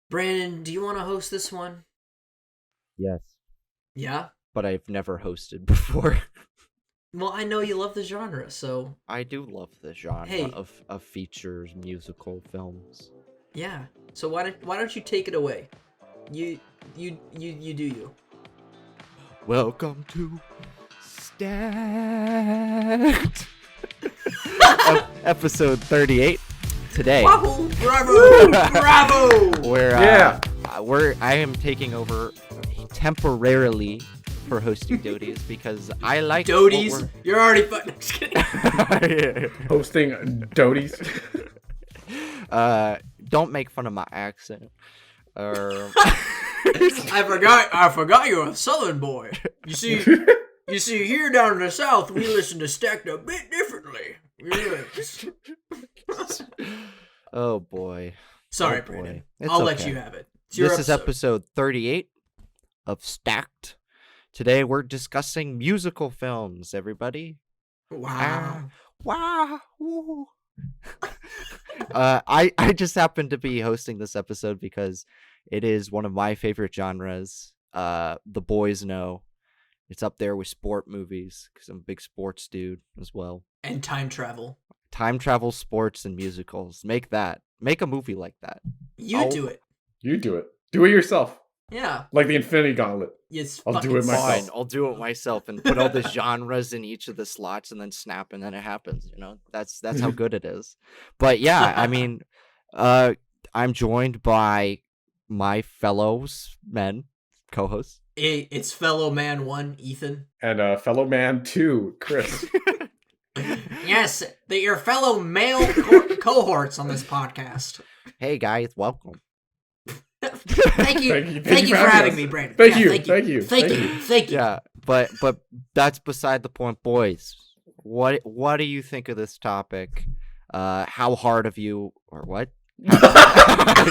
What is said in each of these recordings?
Brandon, do you want to host this one? Yes, Yeah? but I've never hosted before. Well, I know you love the genre, so I do love the genre hey, of features, musical films. yeah. So why don't you take it away? You you do you. Welcome to Stacked episode 38 today. Wahoo! Bravo! Bravo! where Yeah. I am taking over temporarily for hosting duties because I like what Doties, you're already fucking. Just kidding. we're Hosting Doties. don't make fun of my accent. Or I forgot you're a Southern boy. You see, here down in the South, we listen to Stacked a bit differently. Yes. oh boy. Sorry, Oh, boy. Brandon. It's I'll let okay. you have it. It's your This is episode 38 of Stacked. Today we're discussing musical films, everybody. Wow. Wow. Woo. I just happen to be hosting this episode because it is one of my favorite genres. The boys know it's up there with sport movies because I'm a big sports dude as well. And time travel. Time travel, sports, and musicals. Make a movie like that. You do it. You do it. Do it yourself. Yeah. Like the Infinity Gauntlet. It's I'll do fucking it myself. Fine, I'll do it myself and put all the genres in each of the slots and then snap and then it happens, That's how good it is. But yeah, I mean, I'm joined by my fellows men, co-hosts. It's fellow man 1, Ethan. And fellow man 2, Chris. Yes, your fellow male cohorts on this podcast. Hey guys, welcome. Thank you. Thank you for having me, Brandon. Thank Yeah, you. Thank you. Yeah, but that's beside the point, boys. What do you think of this topic? How hard of you or what? How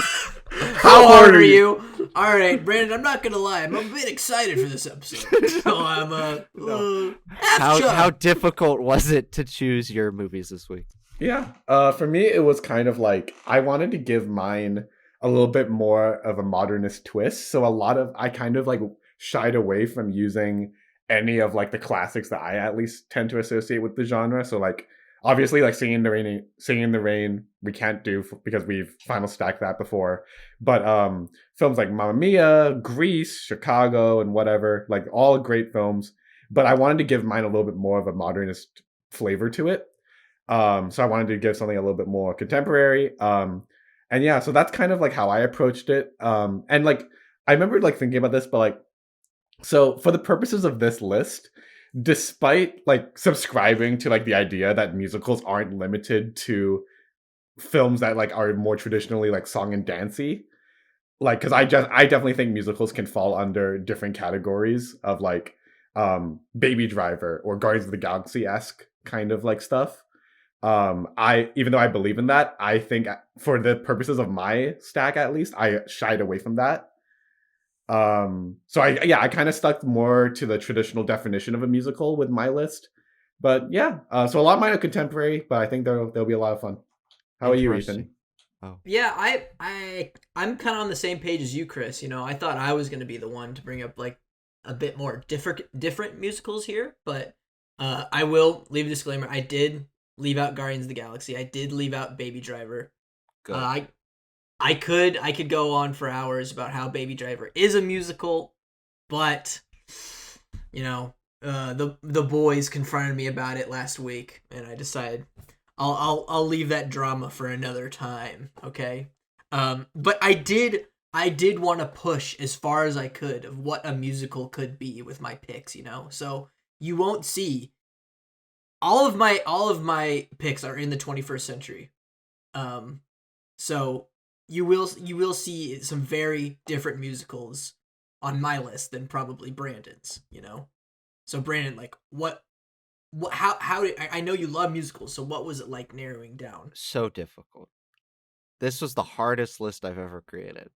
hard are you? All right, Brandon. I'm not gonna lie. I'm a bit excited for this episode. So I'm How difficult was it to choose your movies this week? Yeah. For me, it was kind of like I wanted to give mine a little bit more of a modernist twist. So I kind of like shied away from using any of like the classics that I at least tend to associate with the genre. So like obviously like Singing in the Rain we can't do because we've final stacked that before. But films like Mamma Mia, Grease, Chicago, and whatever, like all great films. But I wanted to give mine a little bit more of a modernist flavor to it. So I wanted to give something a little bit more contemporary. And yeah, so that's kind of like how I approached it. And like I remember like thinking about this, but like so for the purposes of this list, despite like subscribing to like the idea that musicals aren't limited to films that like are more traditionally like song and dancey, like because I definitely think musicals can fall under different categories of like Baby Driver or Guardians of the Galaxy-esque kind of like stuff. I even though I believe in that, I think for the purposes of my stack at least, I shied away from that. So I kind of stuck more to the traditional definition of a musical with my list. But yeah, so a lot of mine are contemporary, but I think there'll be a lot of fun. How are you, Ethan? Oh. Yeah, I'm kind of on the same page as you, Chris. I thought I was going to be the one to bring up like a bit more different musicals here, but I will leave a disclaimer. I did leave out Guardians of the Galaxy. I did leave out Baby Driver. Good. I could go on for hours about how Baby Driver is a musical, but the boys confronted me about it last week, and I decided I'll leave that drama for another time. Okay, but I did want to push as far as I could of what a musical could be with my picks. So you won't see. All of my picks are in the 21st century. So you will see some very different musicals on my list than probably Brandon's, So Brandon, like what how did I know you love musicals, so what was it like narrowing down? So difficult. This was the hardest list I've ever created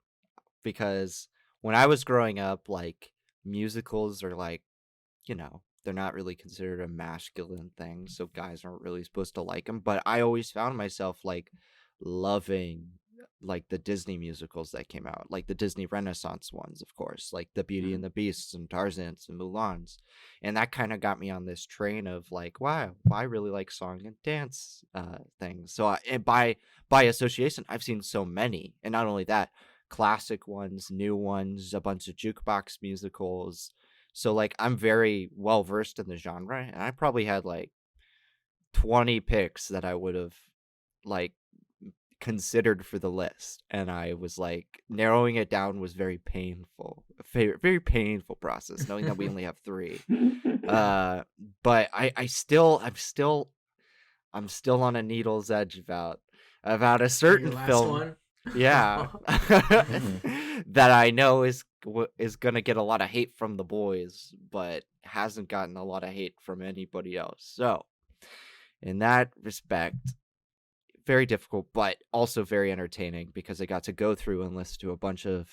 because when I was growing up, like musicals are like, they're not really considered a masculine thing, so guys aren't really supposed to like them. But I always found myself like loving like the Disney musicals that came out, like the Disney Renaissance ones, of course, like the Beauty and the Beasts and Tarzans and Mulans. And that kind of got me on this train of like, wow, I really like song and dance things. So and by association, I've seen so many. And not only that, classic ones, new ones, a bunch of jukebox musicals. So like I'm very well versed in the genre, and I probably had like 20 picks that I would have like considered for the list, and I was like narrowing it down was very painful, very painful process knowing that we only have 3. But I'm still on a needle's edge about a Your certain last film, one. yeah, that I know is gonna get a lot of hate from the boys, but hasn't gotten a lot of hate from anybody else. So in that respect, very difficult, but also very entertaining because I got to go through and listen to a bunch of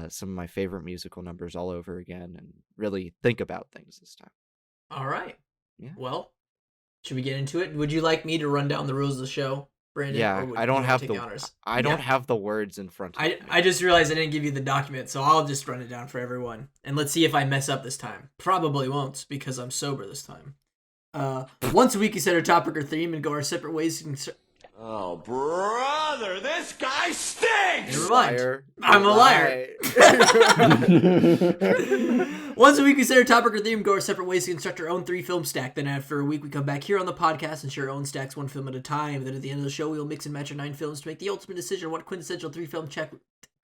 some of my favorite musical numbers all over again and really think about things this time. All right. Yeah. Well, should we get into it? Would you like me to run down the rules of the show, Brandon? Yeah, or would I don't you have take the the honors? I don't have the words in front of me. I just realized I didn't give you the document, so I'll just run it down for everyone. And let's see if I mess up this time. Probably won't, because I'm sober this time. Once a week, you set our topic or theme and go our separate ways. Oh, brother, this guy stinks! Never mind. Liar. I'm a liar. Once a week, we set our topic or theme, go our separate ways to construct our own 3-film stack. Then after a week, we come back here on the podcast and share our own stacks, 1 film at a time. Then at the end of the show, we will mix and match our 9 films to make the ultimate decision on what quintessential 3-film stack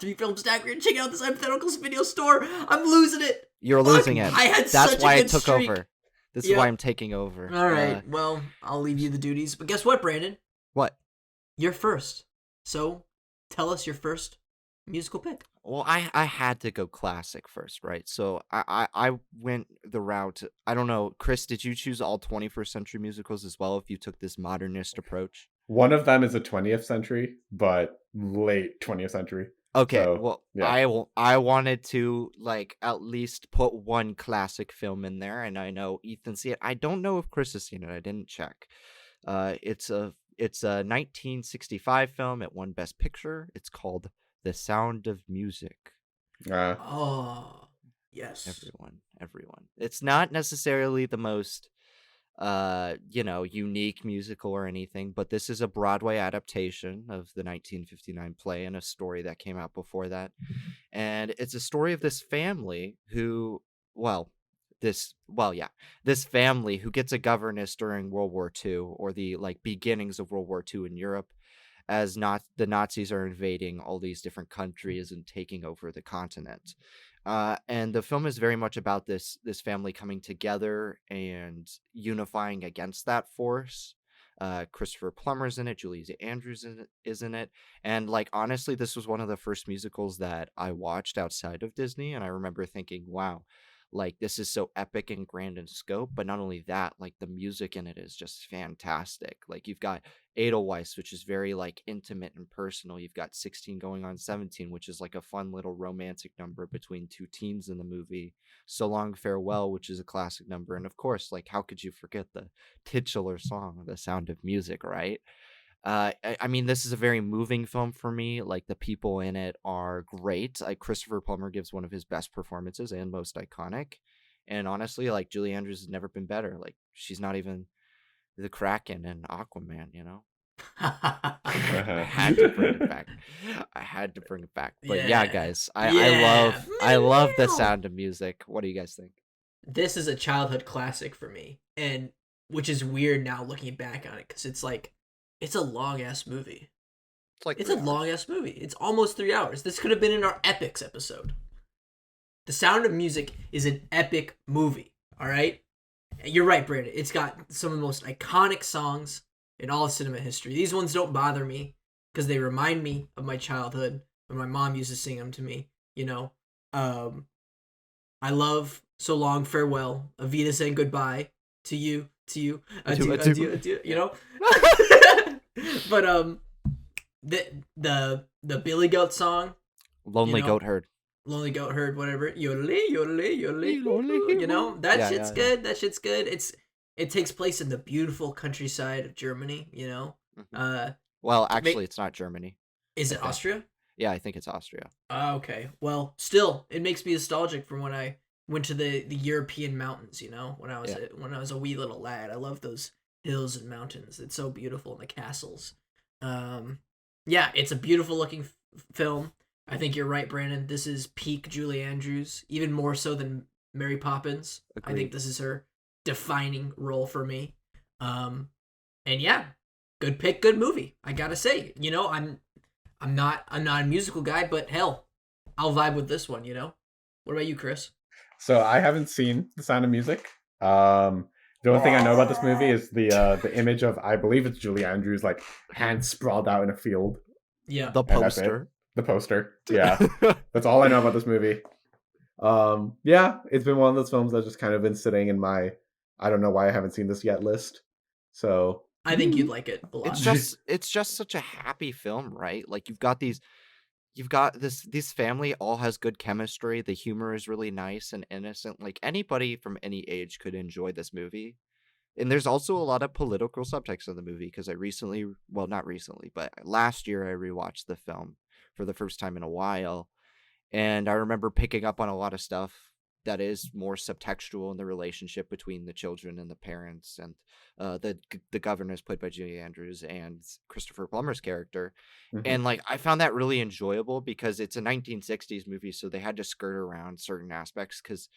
we're gonna check out this hypothetical video store. I'm losing it. You're losing it. I had That's such why a I good took streak. over. This is why I'm taking over. All right. Well, I'll leave you the duties. But guess what, Brandon? What? You're first. So tell us your first musical pick. Well, I had to go classic first, right? So I went the route. I don't know, Chris, did you choose all 21st century musicals as well if you took this modernist approach? One of them is a 20th century, but late 20th century. Okay, So, well, yeah. I wanted to like at least put one classic film in there, and I know Ethan's seen it. I don't know if Chris has seen it. I didn't check. It's a 1965 film. It won Best Picture. It's called The Sound of Music. Oh, yes. Everyone. It's not necessarily the most unique musical or anything, but this is a Broadway adaptation of the 1959 play and a story that came out before that. And it's a story of this family who, this family who gets a governess during World War II, or the like beginnings of World War II in Europe, as the Nazis are invading all these different countries and taking over the continent. And the film is very much about this family coming together and unifying against that force. Christopher Plummer's in it, Julie Andrews is in it, and like honestly, this was one of the first musicals that I watched outside of Disney, and I remember thinking, wow, like this is so epic and grand in scope. But not only that, like the music in it is just fantastic. Like you've got Edelweiss, which is very like intimate and personal. You've got 16 Going on 17, which is like a fun little romantic number between 2 teens in the movie. So Long Farewell, which is a classic number. And of course, like how could you forget the titular song, The Sound of Music, right? I mean, this is a very moving film for me. Like the people in it are great. Like Christopher Plummer gives one of his best performances and most iconic. And honestly, like Julie Andrews has never been better. Like she's not even the Kraken and Aquaman, you know? I had to bring it back. But yeah, guys, I love The Sound of Music. What do you guys think? This is a childhood classic for me, and which is weird now looking back on it, because it's a long ass movie. It's a long ass movie. It's almost 3 hours. This could have been in our epics episode. The Sound of Music is an epic movie. All right, you're right, Brandon. It's got some of the most iconic songs in all of cinema history. These ones don't bother me because they remind me of my childhood when my mom used to sing them to me. You know, I love So Long Farewell, Avita saying goodbye to you, adieu, adieu, adieu. You know. But the Billy Goat song, Lonely Goat Herd, whatever, yodeling, yodeling, yodeling. You know that shit's good. That shit's good. It takes place in the beautiful countryside of Germany. You know. Well, actually, it's not Germany. Is I it think. Austria? Yeah, I think it's Austria. Okay. Well, still, it makes me nostalgic from when I went to the European mountains. You know, Yeah, when I was a wee little lad. I love those hills and mountains. It's so beautiful, and the castles. Um, yeah, it's a beautiful looking film. I think you're right, Brandon. This is peak Julie Andrews, even more so than Mary Poppins. I think agreed. this is her defining role for me. Um, and yeah, good pick, good movie. I gotta say, you know, I'm not a musical guy, but hell, I'll vibe with this one, you know? What about you, Chris? So I haven't seen The Sound of Music. The only thing I know about this movie is the image of, I believe it's Julie Andrews, like hands sprawled out in a field, Yeah. The and that's it. poster. The poster. Yeah, that's all I know about this movie. Yeah, it's been one of those films that's just kind of been sitting in my, I don't know why I haven't seen this yet list. So I think you'd like it a lot. It's just such a happy film, right? Like you've got this family all has good chemistry. The humor is really nice and innocent. Like anybody from any age could enjoy this movie. And there's also a lot of political subtext in the movie because I recently, well, not recently, but last year I rewatched the film for the first time in a while, and I remember picking up on a lot of stuff that is more subtextual in the relationship between the children and the parents, and the governess played by Julie Andrews and Christopher Plummer's character. Mhm. And like I found that really enjoyable because it's a 1960s movie, so they had to skirt around certain aspects because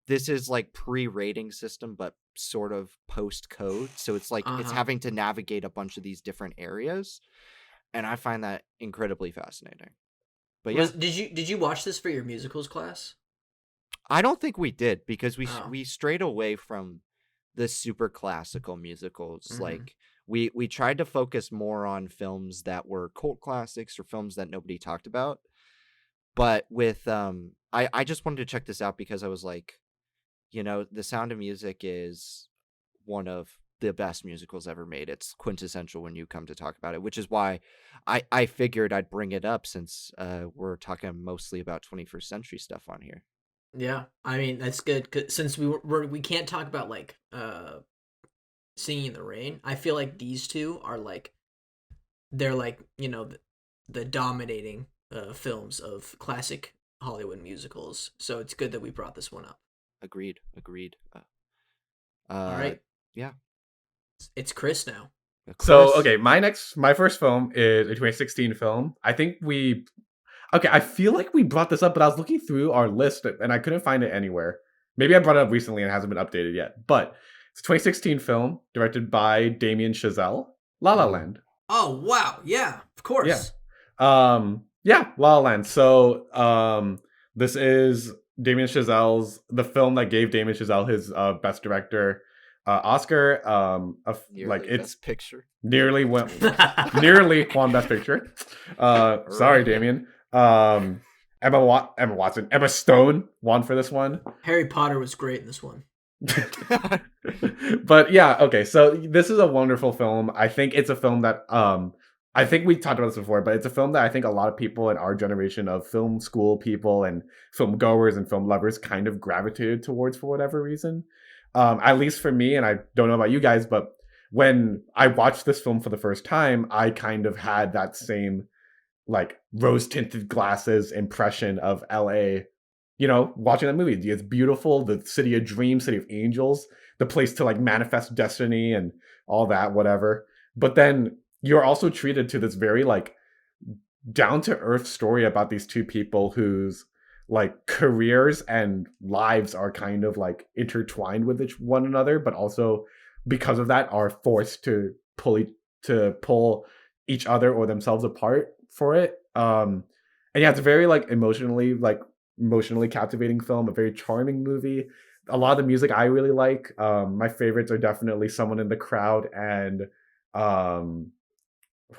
this is like pre-rating system but sort of post code, so it's like it's Uh-huh. having to navigate a bunch of these different areas, and I find that incredibly fascinating. But yeah, Did you watch this for your musicals class? I don't think we did because Oh. we strayed away from the super classical musicals. Mhm. Like we tried to focus more on films that were cult classics or films that nobody talked about. But with I just wanted to check this out because I was like, you know, The Sound of Music is one of the best musicals ever made. It's quintessential when you come to talk about it, which is why I figured I'd bring it up since we're talking mostly about 21st century stuff on here. Yeah. I mean, that's good 'cause since we can't talk about like Singing in the Rain. I feel like these two are like they're like, you know, the dominating films of classic Hollywood musicals. So it's good that we brought this one up. Agreed. Agreed. All Uh, right. yeah. It's Chris now. So Chris. okay, my first film is a 2016 film. I think we okay. I feel like we brought this up, but I was looking through our list and I couldn't find it anywhere. Maybe I brought it up recently and it hasn't been updated yet. But it's a 2016 film directed by Damien Chazelle, La La Mm, Land. Oh, wow. Yeah, of Yeah. course. Yeah, La La Land. So, this is Damien Chazelle's the film that gave Damien Chazelle his best director Oscar. Like nearly it's best picture. nearly won, nearly won best picture. Sorry, Right. Damien. Emma Watson, Emma Stone won for this one. Harry Potter was great in this one. But yeah, okay. So this is a wonderful film. I think it's a film that I think we talked about this before, but it's a film that I think a lot of people in our generation of film school people and film goers and film lovers kind of gravitated towards for whatever reason. At least for me, and I don't know about you guys, but when I watched this film for the first time, I kind of had that same like rose tinted glasses impression of LA, you know, watching that movie. It's beautiful, the city of dreams, city of angels, the place to like manifest destiny and all that, whatever. But then you're also treated to this very like down to earth story about these two people whose like careers and lives are kind of like intertwined with one another, but also because of that are forced to pull each other or themselves apart for it. And yeah, it's a very emotionally captivating film, a very charming movie. A lot of the music I really like. My favorites are definitely Someone in the Crowd and um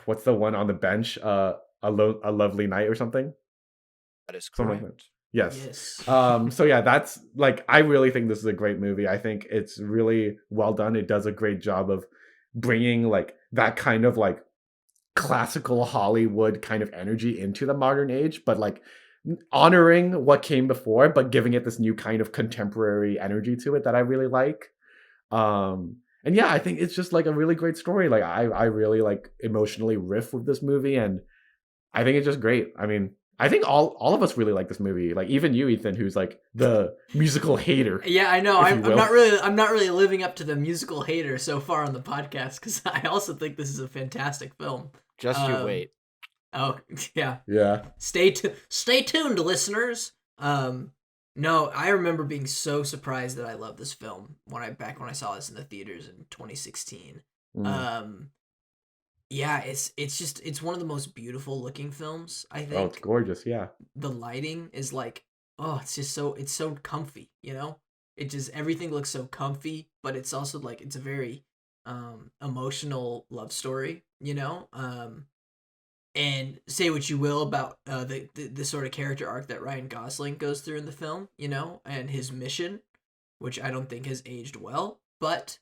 what's the one on the bench? A Lovely Night or something. That is Something like that. correct. Yes. Yes. So yeah, that's like I really think this is a great movie. I think it's really well done. It does a great job of bringing like that kind of like classical Hollywood kind of energy into the modern age, but like honoring what came before, but giving it this new kind of contemporary energy to it that I really like. And yeah, I think it's just like a really great story. Like I really like emotionally riff with this movie, and I think it's just great. I mean, I think all of us really like this movie. Like even you, Ethan, who's like the musical hater. Yeah, I know. if I'm, you I'm will. not really living up to the musical hater so far on the podcast because I also think this is a fantastic film. Just you Um, wait. Oh yeah. Yeah. Stay tuned, listeners. No, I remember being so surprised that I loved this film when I saw this in the theaters in 2016. Mm. Yeah, it's one of the most beautiful looking films, I Oh, it's think. gorgeous. Yeah. The lighting is like, oh, it's so comfy, you know? It just everything looks so comfy, but it's also like it's a very emotional love story, you know? And say what you will about the sort of character arc that Ryan Gosling goes through in the film, you know, and his mission, which I don't think has aged well, but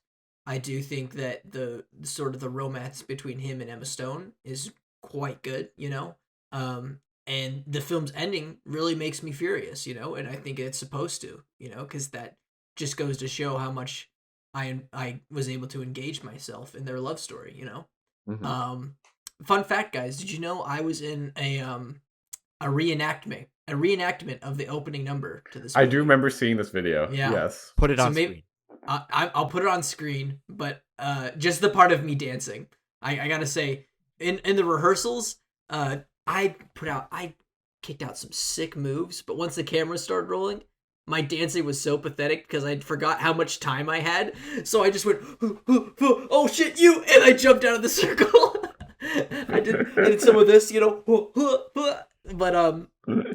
I do think that the sort of the romance between him and Emma Stone is quite good, you know. And the film's ending really makes me furious, you know, and I think it's supposed to, you know, because that just goes to show how much I was able to engage myself in their love story, you know. Mhm. Fun fact, guys, did you know I was in a reenactment of the opening number to this I movie? do remember seeing this video. Yeah. Yes. Put it So on maybe screen. I'll put it on screen, but just the part of me dancing. I gotta say, in the rehearsals, I kicked out some sick moves, but once the camera started rolling, my dancing was so pathetic because I forgot how much time I had. So I just went, oh shit, you, and I jumped out of the circle. I did some of this, you know, but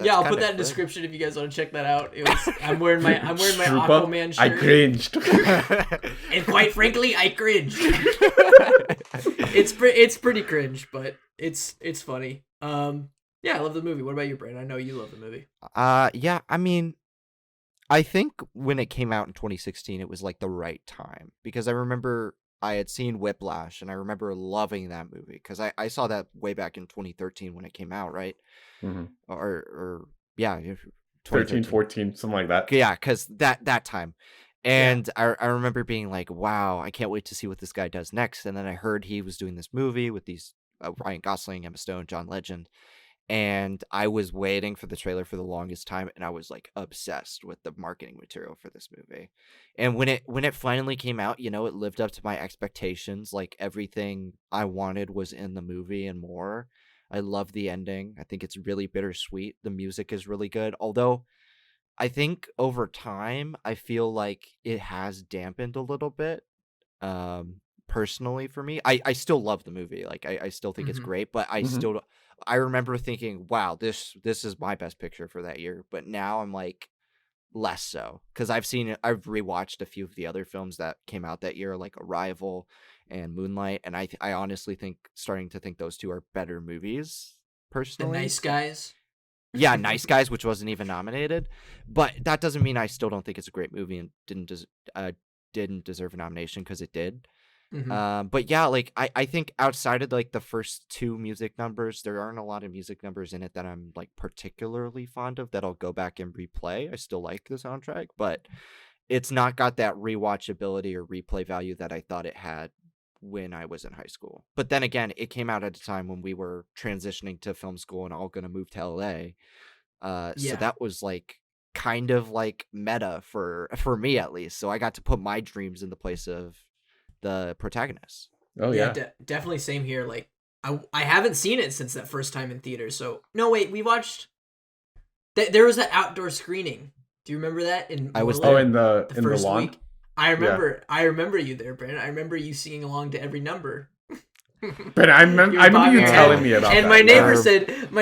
yeah, I'll put that in the description if you guys want to check that out. I'm wearing my Shrupa, Aquaman shirt. I cringed. And quite frankly, I cringed. It's pretty cringe, but it's funny. Yeah, I love the movie. What about you, Brandon? I know you love the movie. Yeah, I mean, I think when it came out in 2016, it was like the right time because I remember I had seen Whiplash and I remember loving that movie because I saw that way back in 2013 when it came out, right? Mhm. Or yeah, 13, 2013. 14, something like that. Yeah, because that time. Yeah. And I remember being like, wow, I can't wait to see what this guy does next. And then I heard he was doing this movie with these Ryan Gosling, Emma Stone, John Legend. And I was waiting for the trailer for the longest time, and I was like obsessed with the marketing material for this movie. And when it finally came out, you know, it lived up to my expectations. Like everything I wanted was in the movie and more. I love the ending. I think it's really bittersweet. The music is really good. Although I think over time, I feel like it has dampened a little bit. Personally for me, I still love the movie. Like I still think it's Mhm. great, but Mhm. I remember thinking, wow, this is my best picture for that year. But now I'm like less so because I've rewatched a few of the other films that came out that year, like Arrival and Moonlight, and I honestly think starting to think those two are better movies The personally. Nice Guys. Yeah, Nice Guys, which wasn't even nominated, but that doesn't mean I still don't think it's a great movie and didn't deserve a nomination because it did. Mhm. But yeah, like I think outside of like the first two music numbers, there aren't a lot of music numbers in it that I'm like particularly fond of that I'll go back and replay. I still like the soundtrack, but it's not got that rewatchability or replay value that I thought it had when I was in high school. But then again, it came out at a time when we were transitioning to film school and all gonna move to LA. So Yeah. that was like kind of like meta for me at least. So I got to put my dreams in the place of the protagonist. Oh Yeah, yeah. definitely same here. Like I haven't seen it since that first time in theaters. So no, wait, we watched. There was that outdoor screening. Do you remember that in I was Oh, Moreland, there. in the the in the first lawn. week? I remember you there, Brandon. I remember you singing along to every number. But I remember you bobbing telling around. me about And that. my yeah.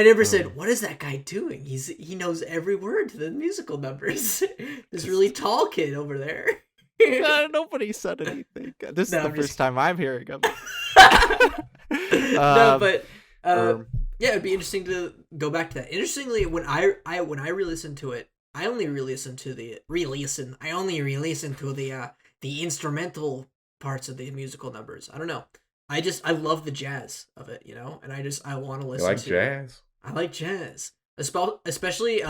neighbor said, "What is that guy doing? He knows every word to the musical numbers." This really tall kid over there. Nobody said anything. This is No, the I'm first just- time I'm hearing of it. No, but um, yeah, it'd be interesting to go back to that. Interestingly, when I re-listened to it, I only re-listened to the the instrumental parts of the musical numbers. I don't know. I love the jazz of it, you know, and I want to You listen like to. jazz? I like jazz, especially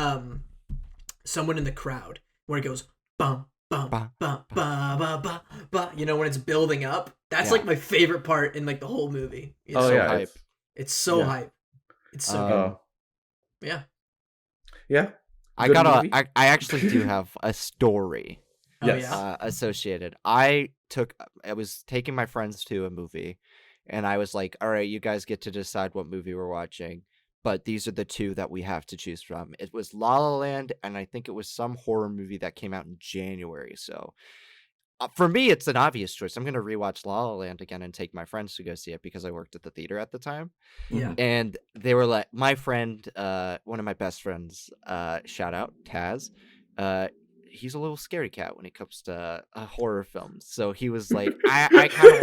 someone in the crowd where it goes bum bum Ba, bum ba ba ba ba. You know, when it's building up. That's Yeah. like my favorite part in like the whole movie. It's Oh so yeah. hype. it's so Yeah. hype. It's so Um, good. Yeah. Yeah. I Good got a. movie? I actually do have a story Oh Yes. yeah. associated. I was taking my friends to a movie, and I was like, "All right, you guys get to decide what movie we're watching, but these are the two that we have to choose from." It was La La Land, and I think it was some horror movie that came out in January. So for me, it's an obvious choice. I'm gonna rewatch La La Land again and take my friends to go see it because I worked at the theater at the time. Yeah. And they were like, my friend, one of my best friends, shout out Taz, uh, he's a little scaredy cat when it comes to horror films. So he was like, I kind of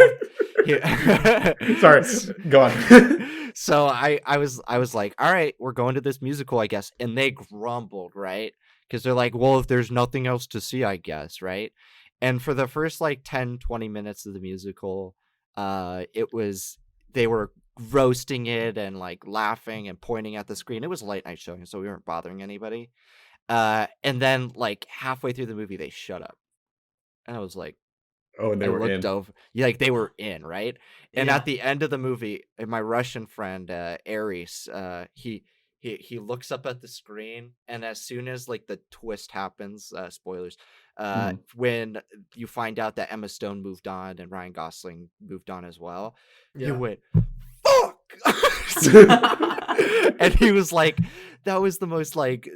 want. Sorry, go on. So I was like, all right, we're going to this musical, I guess. And they grumbled, right? Because they're like, well, if there's nothing else to see, I guess, right? And for the first like 10, 20 minutes of the musical, they were roasting it and like laughing and pointing at the screen. It was a late night showing, so we weren't bothering anybody. And then like halfway through the movie, they shut up, and I was like, Oh, and they I were looked in. over, yeah, like they were in, right? And Yeah. at the end of the movie, my Russian friend Aries, he looks up at the screen, and as soon as like the twist happens, spoilers, when you find out that Emma Stone moved on and Ryan Gosling moved on as well, he Yeah. went, "Fuck!" And he was like, "That was the most like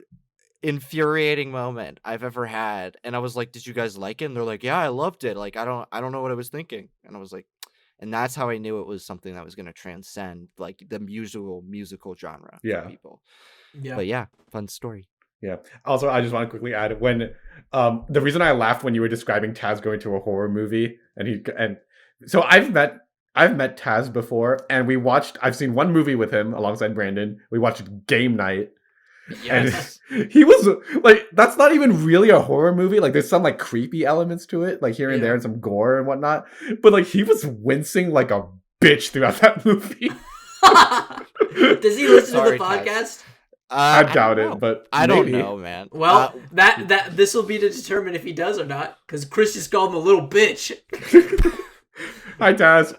infuriating moment I've ever had." And I was like, "Did you guys like it?" And they're like, "Yeah, I loved it. Like, I don't know what I was thinking." And I was like, and that's how I knew it was something that was going to transcend like the musical genre for Yeah. people. Yeah. But yeah, fun story. Yeah. Also, I just want to quickly add when the reason I laughed when you were describing Taz going to a horror movie and so I've met Taz before and I've seen one movie with him alongside Brandon. We watched Game Night. Yes. And he was like, that's not even really a horror movie. Like there's some like creepy elements to it, like here and there and some gore and whatnot. But like he was wincing like a bitch throughout that movie. Does he listen Sorry, to the Taz. podcast? I don't doubt know. it, but I don't maybe. know, man. Well, that this will be to determine if he does or not, because Chris just called him a little bitch. Hi, Taz.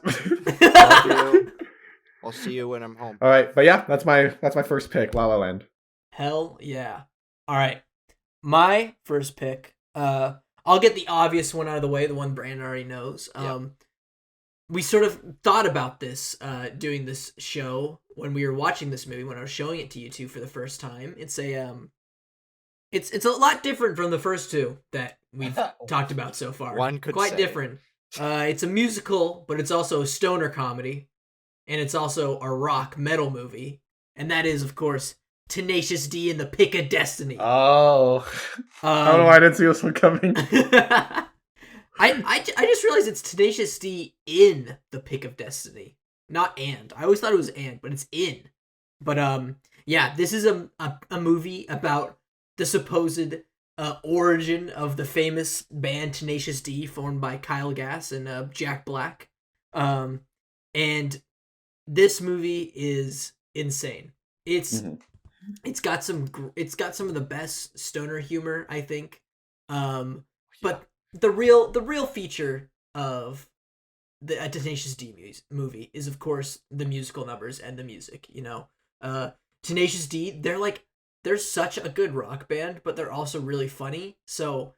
Love you. I'll see you when I'm home. All right, but yeah, that's my first pick, La La Land. Hell yeah. All right. My first pick, I'll get the obvious one out of the way, the one Brandon already knows. We sort of thought about this doing this show when we were watching this movie, when I was showing it to you two for the first time. It's a lot different from the first two that we've talked about so far. One could quite say. different. It's a musical, but it's also a stoner comedy, and it's also a rock metal movie, and that is, of course, Tenacious D and the Pick of Destiny. Oh, I don't know why I didn't see this one coming. I just realized it's Tenacious D in the Pick of Destiny, not and. I always thought it was and, but it's in. But yeah, this is a movie about the supposed origin of the famous band Tenacious D, formed by Kyle Gass and Jack Black. And this movie is insane. It's got some of the best stoner humor, I think. But the real feature of the Tenacious D movie is, of course, the musical numbers and the music. You know, Tenacious D, they're such a good rock band, but they're also really funny. So,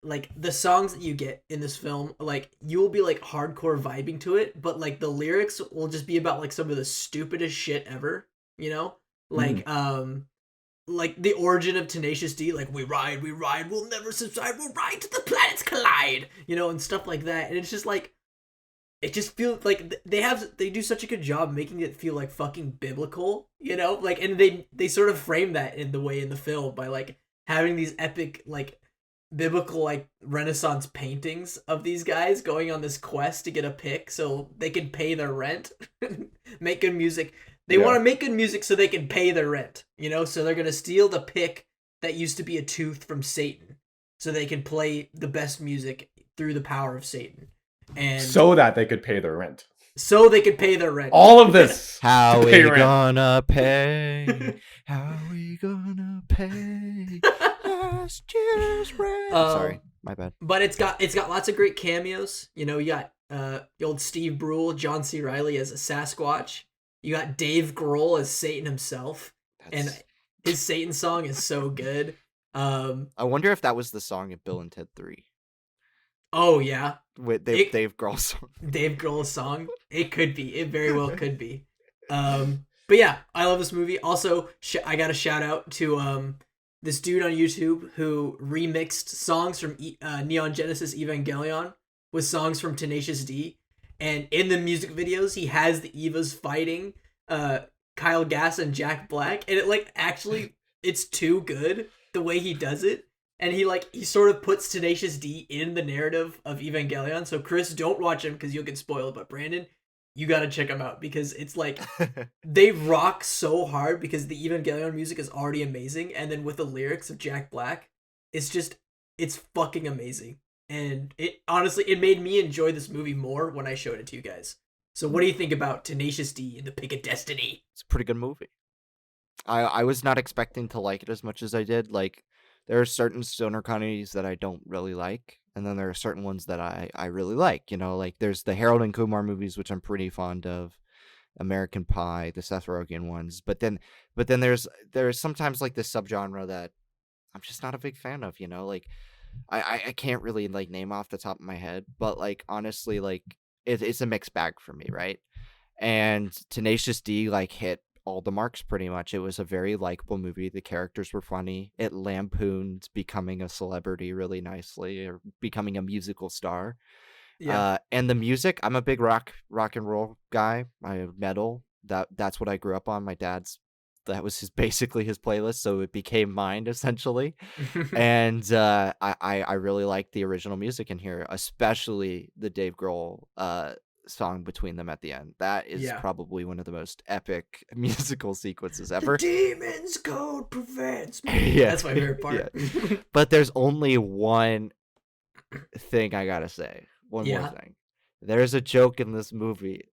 like, the songs that you get in this film, like, you'll be like hardcore vibing to it, but like the lyrics will just be about like some of the stupidest shit ever. You know, like the origin of Tenacious D, like we ride, we'll never subside, we'll ride till the planets collide, you know, and stuff like that. And it's just like, it just feels like they do such a good job making it feel like fucking biblical, you know, like, and they sort of frame that in the way in the film by like having these epic like biblical like Renaissance paintings of these guys going on this quest to get a pick so they can pay their rent, make good music. They want to make good music so they can pay their rent, you know? So they're going to steal the pick that used to be a tooth from Satan so they can play the best music through the power of Satan. And so that they could pay their rent. So they could pay their rent. All of this. How to we pay rent. gonna pay? How we gonna pay? Last year's rent. Sorry, my bad. But it's got lots of great cameos. You know, you got the old Steve Brule, John C. Reilly as a Sasquatch. You got Dave Grohl as Satan himself, and That's... his Satan song is so good. I wonder if that was the song in Bill and Ted 3 Oh yeah, with it, Dave Grohl song. Dave Grohl's song. It could be. It very well could be. But yeah, I love this movie. Also, I got a shout out to this dude on YouTube who remixed songs from Neon Genesis Evangelion with songs from Tenacious D, and in the music videos he has the Evas fighting Kyle Gass and Jack Black, and it like actually it's too good the way he does it. And he sort of puts Tenacious D in the narrative of Evangelion. So Chris, don't watch him because you'll get spoiled. But Brandon, you gotta check them out because it's like they rock so hard because the Evangelion music is already amazing, and then with the lyrics of Jack Black, it's fucking amazing. And it honestly it made me enjoy this movie more when I showed it to you guys. So what do you think about Tenacious D and the Pick of Destiny? It's a pretty good movie. I was not expecting to like it as much as I did. Like, there are certain stoner comedies that I don't really like, and then there are certain ones that I really like. You know, like there's the Harold and Kumar movies, which I'm pretty fond of, American Pie, the Seth Rogen ones. But then there's sometimes like this subgenre that I'm just not a big fan of. You know, like I can't really like name off the top of my head, but like honestly, like it's a mixed bag for me, right? And Tenacious D like hit all the marks pretty much. It was a very likable movie. The characters were funny. It lampooned becoming a celebrity really nicely, or becoming a musical star. Yeah. And the music, I'm a big rock and roll guy. I metal. That's what I grew up on. My dad's, that was basically his playlist, so it became mine essentially. And I really like the original music in here, especially the Dave Grohl song between them at the end. That is probably one of the most epic musical sequences ever. The demon's code prevents me. That's my favorite part. Yeah. But there's only one thing I gotta say. One more thing. There's a joke in this movie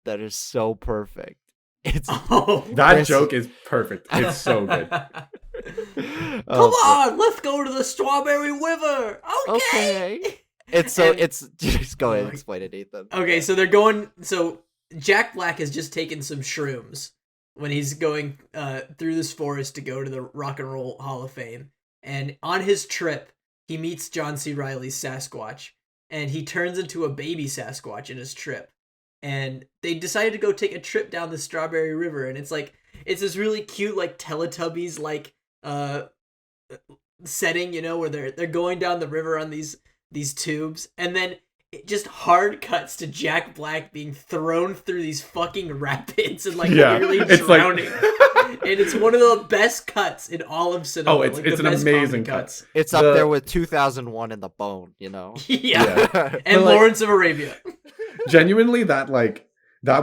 that is so perfect. It's that joke is perfect. It's so good. Come on, let's go to the Strawberry River. Okay. It's just go ahead and explain it, Ethan. Okay, so Jack Black has just taken some shrooms when he's going through this forest to go to the Rock and Roll Hall of Fame. And on his trip, he meets John C. Reilly's Sasquatch, and he turns into a baby Sasquatch in his trip. And they decided to go take a trip down the Strawberry River, and it's this really cute like Teletubbies like setting, you know, where they're going down the river on these tubes, and then it just hard cuts to Jack Black being thrown through these fucking rapids and like nearly drowning. And it's one of the best cuts in all of cinema. Oh, it's an amazing cut. It's up there with 2001 and The Bone, you know. Yeah. And Lawrence of Arabia. Genuinely, that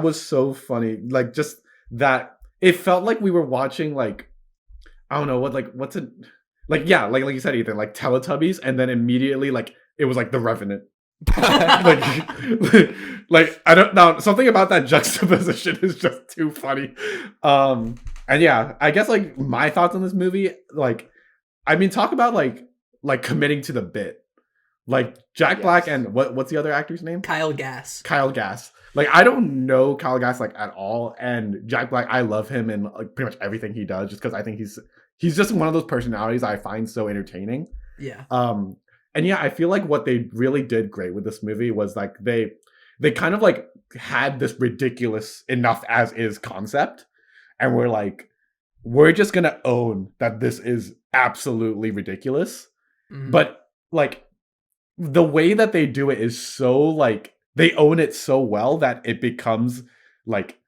was so funny. Like, just that it felt like we were watching like, I don't know what's it like, yeah, like you said, Ethan, like Teletubbies, and then immediately like it was like The Revenant. like I don't know, something about that juxtaposition is just too funny. And yeah, I guess like my thoughts on this movie, like, I mean, talk about like committing to the bit. Like Jack Black and what's the other actor's name? Kyle Gass. Like, I don't know Kyle Gass like at all, and Jack Black, I love him in like pretty much everything he does, just because I think he's just one of those personalities I find so entertaining. Yeah. And yeah, I feel like what they really did great with this movie was like they kind of like had this ridiculous enough as is concept, and we're just gonna own that this is absolutely ridiculous. Mm-hmm. But like the way that they do it is so like they own it so well that it becomes like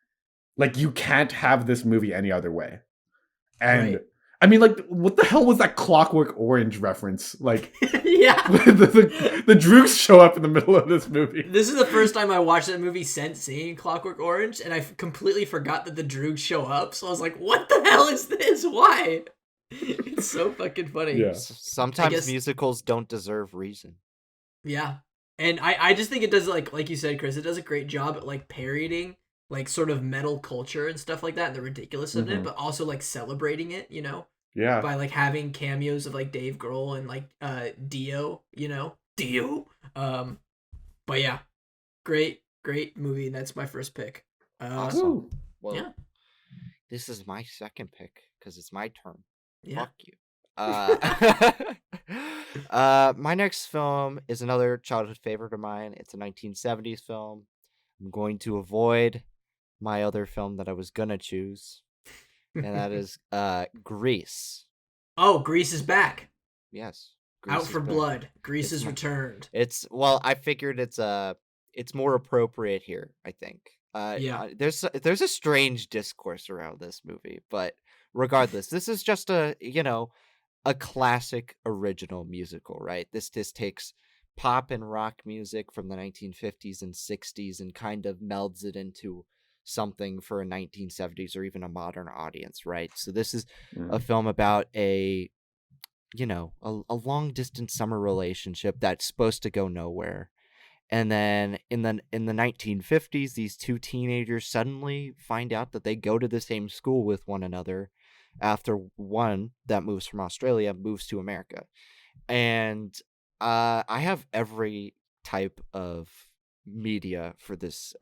you can't have this movie any other way. And right. I mean, like, what the hell was that Clockwork Orange reference? Like, yeah, the Droogs show up in the middle of this movie. This is the first time I watched that movie since seeing Clockwork Orange, and I completely forgot that the Droogs show up. So I was like, what the hell is this? Why? It's so fucking funny. Yeah. Sometimes musicals don't deserve reason. Yeah. And I just think it does, like you said, Chris, it does a great job at, like, parodying, like, sort of metal culture and stuff like that, and the ridiculous of it, but also, like, celebrating it, you know? Yeah. By, like, having cameos of, like, Dave Grohl and, like, Dio, you know? Dio! But, yeah. Great movie, and that's my first pick. Awesome. Well, Yeah. this is my second pick because it's my turn. Yeah. Fuck you. My next film is another childhood favorite of mine. It's a 1970s film. I'm going to avoid my other film that I was gonna choose, and that is Grease. Oh, Grease is back. Yes, Out Grease is for back. blood. Grease It's is my- returned. It's well, I figured it's more appropriate here. I think. Yeah. There's a strange discourse around this movie, but regardless, this is just a classic original musical, right? This just takes pop and rock music from the 1950s and 60s and kind of melds it into something for a 1970s or even a modern audience, right? So this is a film about a long distance summer relationship that's supposed to go nowhere. And then in the 1950s, these two teenagers suddenly find out that they go to the same school with one another after one that moves from Australia moves to America. And I have every type of media for this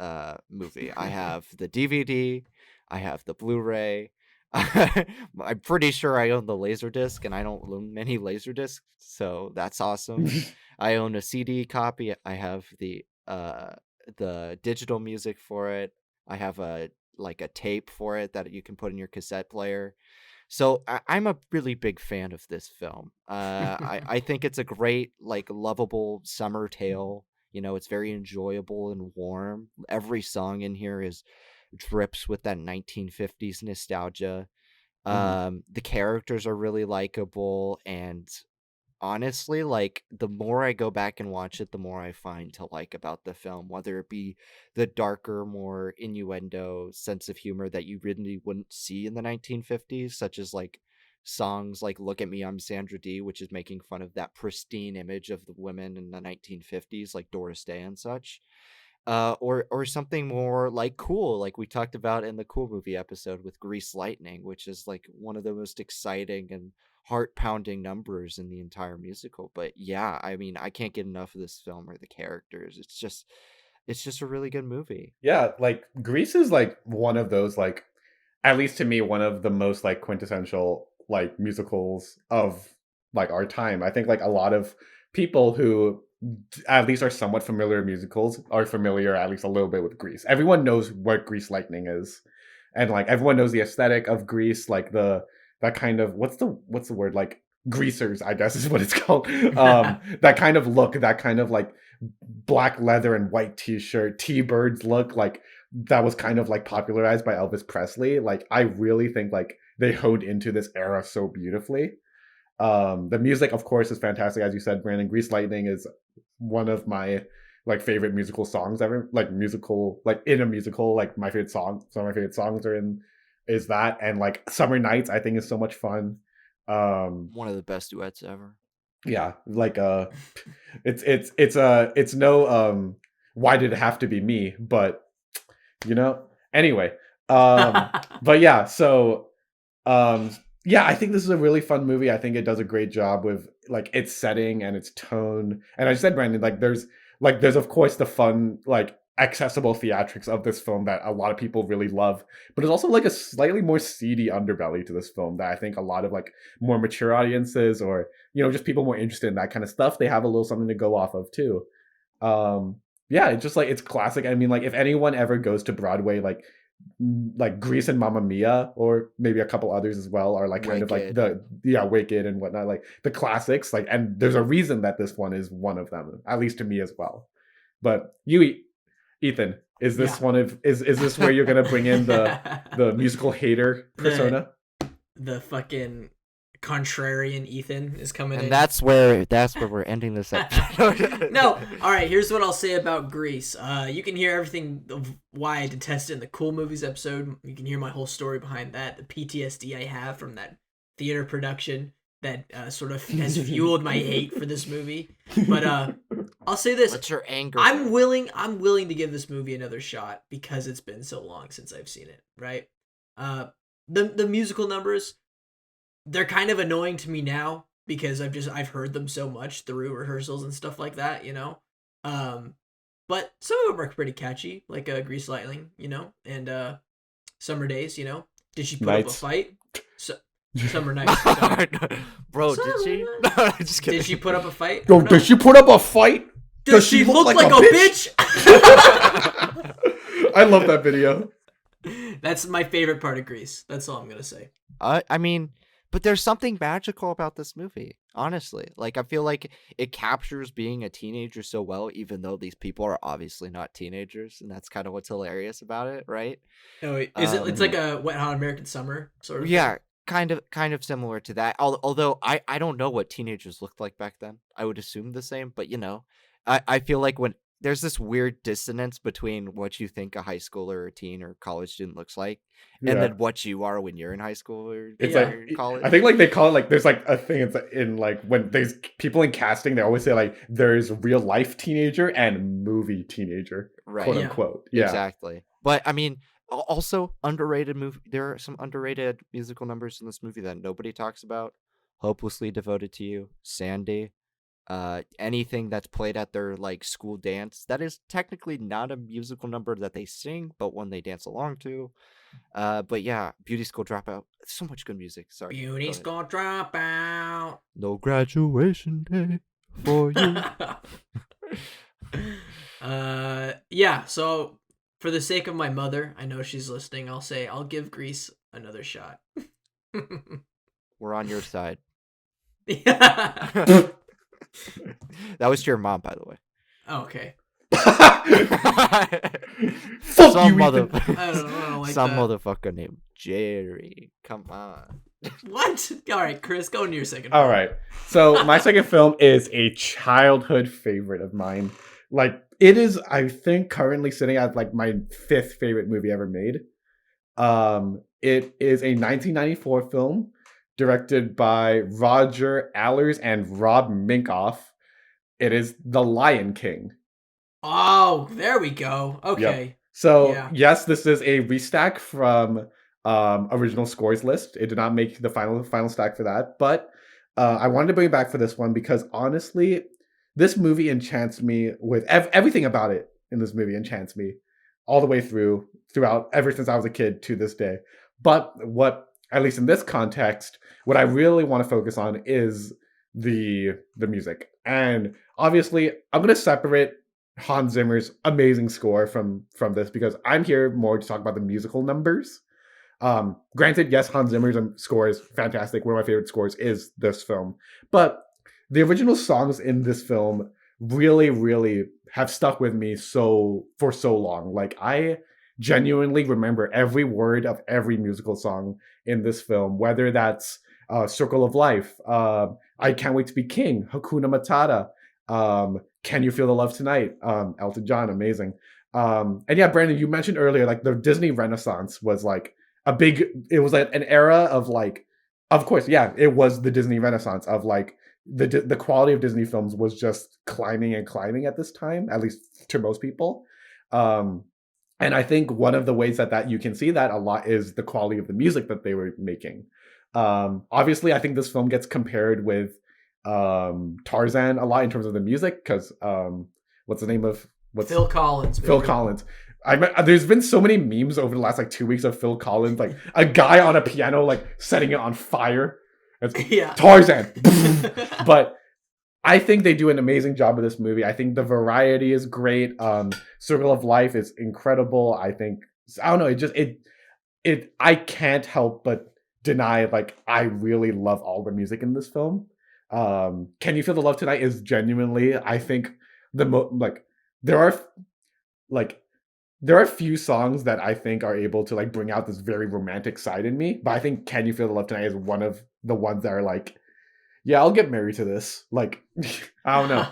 movie. I have the DVD, I have the Blu-ray. I'm pretty sure I own the Laserdisc, and I don't own many Laserdiscs, so that's awesome. I own a CD copy. I have the digital music for it. I have a tape for it that you can put in your cassette player. So I'm a really big fan of this film. I think it's a great, lovable summer tale. It's very enjoyable and warm. Every song in here is drips with that 1950s nostalgia. The characters are really likable, and honestly, the more I go back and watch it, the more I find to like about the film, whether it be the darker, more innuendo sense of humor that you really wouldn't see in the 1950s, such as songs like Look at Me, I'm Sandra Dee, which is making fun of that pristine image of the women in the 1950s, like Doris Day and such. Or something more Cool, like we talked about in the Cool movie episode with Grease Lightning, which is one of the most exciting and heart-pounding numbers in the entire musical. But yeah, I mean, I can't get enough of this film or the characters. It's just a really good movie. Yeah, Grease is one of those at least to me one of the most quintessential musicals of our time. I think a lot of people who at least are somewhat familiar with musicals are familiar at least a little bit with Grease. Everyone knows what Grease Lightning is, and everyone knows the aesthetic of Grease, that kind of what's the word, greasers, I guess is what it's called. That kind of look, that kind of black leather and white t-shirt, T-Birds look, that was kind of popularized by Elvis Presley. I really think they honed into this era so beautifully. The music, of course, is fantastic, as you said, Brandon. Grease Lightning is one of my favorite musical songs ever. In a musical, my favorite song. Some of my favorite songs are in is that, and Summer Nights, I think, is so much fun. One of the best duets ever. Yeah, it's no why did it have to be me, but anyway, but yeah, so yeah, I think this is a really fun movie. I think it does a great job with its setting and its tone. And I said, Brandon, there's of course the fun accessible theatrics of this film that a lot of people really love, but there's also a slightly more seedy underbelly to this film that I think a lot of more mature audiences, or just people more interested in that kind of stuff, they have a little something to go off of too. Yeah, it's just it's classic. I mean, if anyone ever goes to Broadway, Grease and Mamma Mia, or maybe a couple others as well, are kind of Wicked and whatnot, the classics, and there's a reason that this one is one of them, at least to me as well. But Ethan, is this Yeah. one of is this where you're gonna bring in the musical hater persona? The fucking contrarian Ethan is coming in. And that's where we're ending this episode. No, all right. Here's what I'll say about Grease. You can hear everything of why I detest it in the Cool Movies episode. You can hear my whole story behind that, the PTSD I have from that theater production that sort of has fueled my hate for this movie. But I'll say this: What's your anger? I'm willing to give this movie another shot because it's been so long since I've seen it. Right? The musical numbers, they're kind of annoying to me now because I've heard them so much through rehearsals and stuff like that, but some of them are pretty catchy, like Grease Lightning, and Summer days, you know. Did she put up a Nights. fight? Summer nights. Sorry. Bro, did she? No, I'm just kidding. Did she put up a fight? I Yo, don't know. does she put up a fight? Does she look like a bitch? I love that video. That's my favorite part of Grease. That's all I'm gonna say. I mean, but there's something magical about this movie, honestly. Like, I feel like it captures being a teenager so well, even though these people are obviously not teenagers, and that's kind of what's hilarious about it, right? No, is it? It's like a Wet Hot American Summer sort of. Yeah, kind of similar to that. Although I don't know what teenagers looked like back then. I would assume the same, but I feel like when there's this weird dissonance between what you think a high schooler or teen or college student looks like, and then what you are when you're in high school or It's college. I think like they call it like there's like a thing it's in like when there's people in casting they always say like there's real life teenager and movie teenager, Right. quote Yeah. unquote. Yeah. Exactly. But I mean, also underrated movie. There are some underrated musical numbers in this movie that nobody talks about. Hopelessly Devoted to You, Sandy, anything that's played at their like school dance. That is technically not a musical number that they sing, but one they dance along to. But yeah, Beauty School Dropout. So much good music. Sorry. go Beauty's ahead. gonna drop out. No graduation day for you. Yeah. So for the sake of my mother, I know she's listening. I'll say I'll give Grease another shot. We're on your side. Yeah. That was to your mom, by the way. Okay. Fuck Some you, mother, Ethan. I don't like some that. motherfucker named Jerry. Come on. What? All right, Chris, go into your second. All right. So my second film is a childhood favorite of mine. Like it is, I think, currently sitting at like my fifth favorite movie ever made. It is a 1994 film directed by Roger Allers and Rob Minkoff. It is The Lion King. Oh, there we go. Okay. So Yeah. yes, this is a restack from original scores list. It did not make the final stack for that, but I wanted to bring it back for this one because honestly, this movie enchants me with everything about it. In this movie enchants me all the way throughout ever since I was a kid to this day. But what, at least in this context, what I really want to focus on is the music. And obviously, I'm going to separate Hans Zimmer's amazing score from this because I'm here more to talk about the musical numbers. Granted, yes, Hans Zimmer's score is fantastic. One of my favorite scores is this film, but the original songs in this film really, really have stuck with me for so long. Like I genuinely remember every word of every musical song in this film, whether that's Circle of Life, I Can't Wait to Be King, Hakuna Matata, Can You Feel the Love Tonight, Elton John, amazing. And yeah, Brandon, you mentioned earlier, like the Disney Renaissance was like it was like an era of like, of course, yeah, it was the Disney Renaissance of like, the quality of Disney films was just climbing and climbing at this time, at least to most people. And I think one of the ways that you can see that a lot is the quality of the music that they were making. Obviously, I think this film gets compared with Tarzan a lot in terms of the music because what's the name of Phil Collins. Phil Collins. There's been so many memes over the last like 2 weeks of Phil Collins, like a guy on a piano like setting it on fire. It's Yeah. Tarzan. But I think they do an amazing job of this movie. I think the variety is great. Circle of Life is incredible. I think I don't know. I can't help but deny like I really love all the music in this film. Can You Feel the Love Tonight is genuinely I think there are few songs that I think are able to like bring out this very romantic side in me, but I think Can You Feel the Love Tonight is one of the ones that are like, yeah, I'll get married to this. Like, I don't know.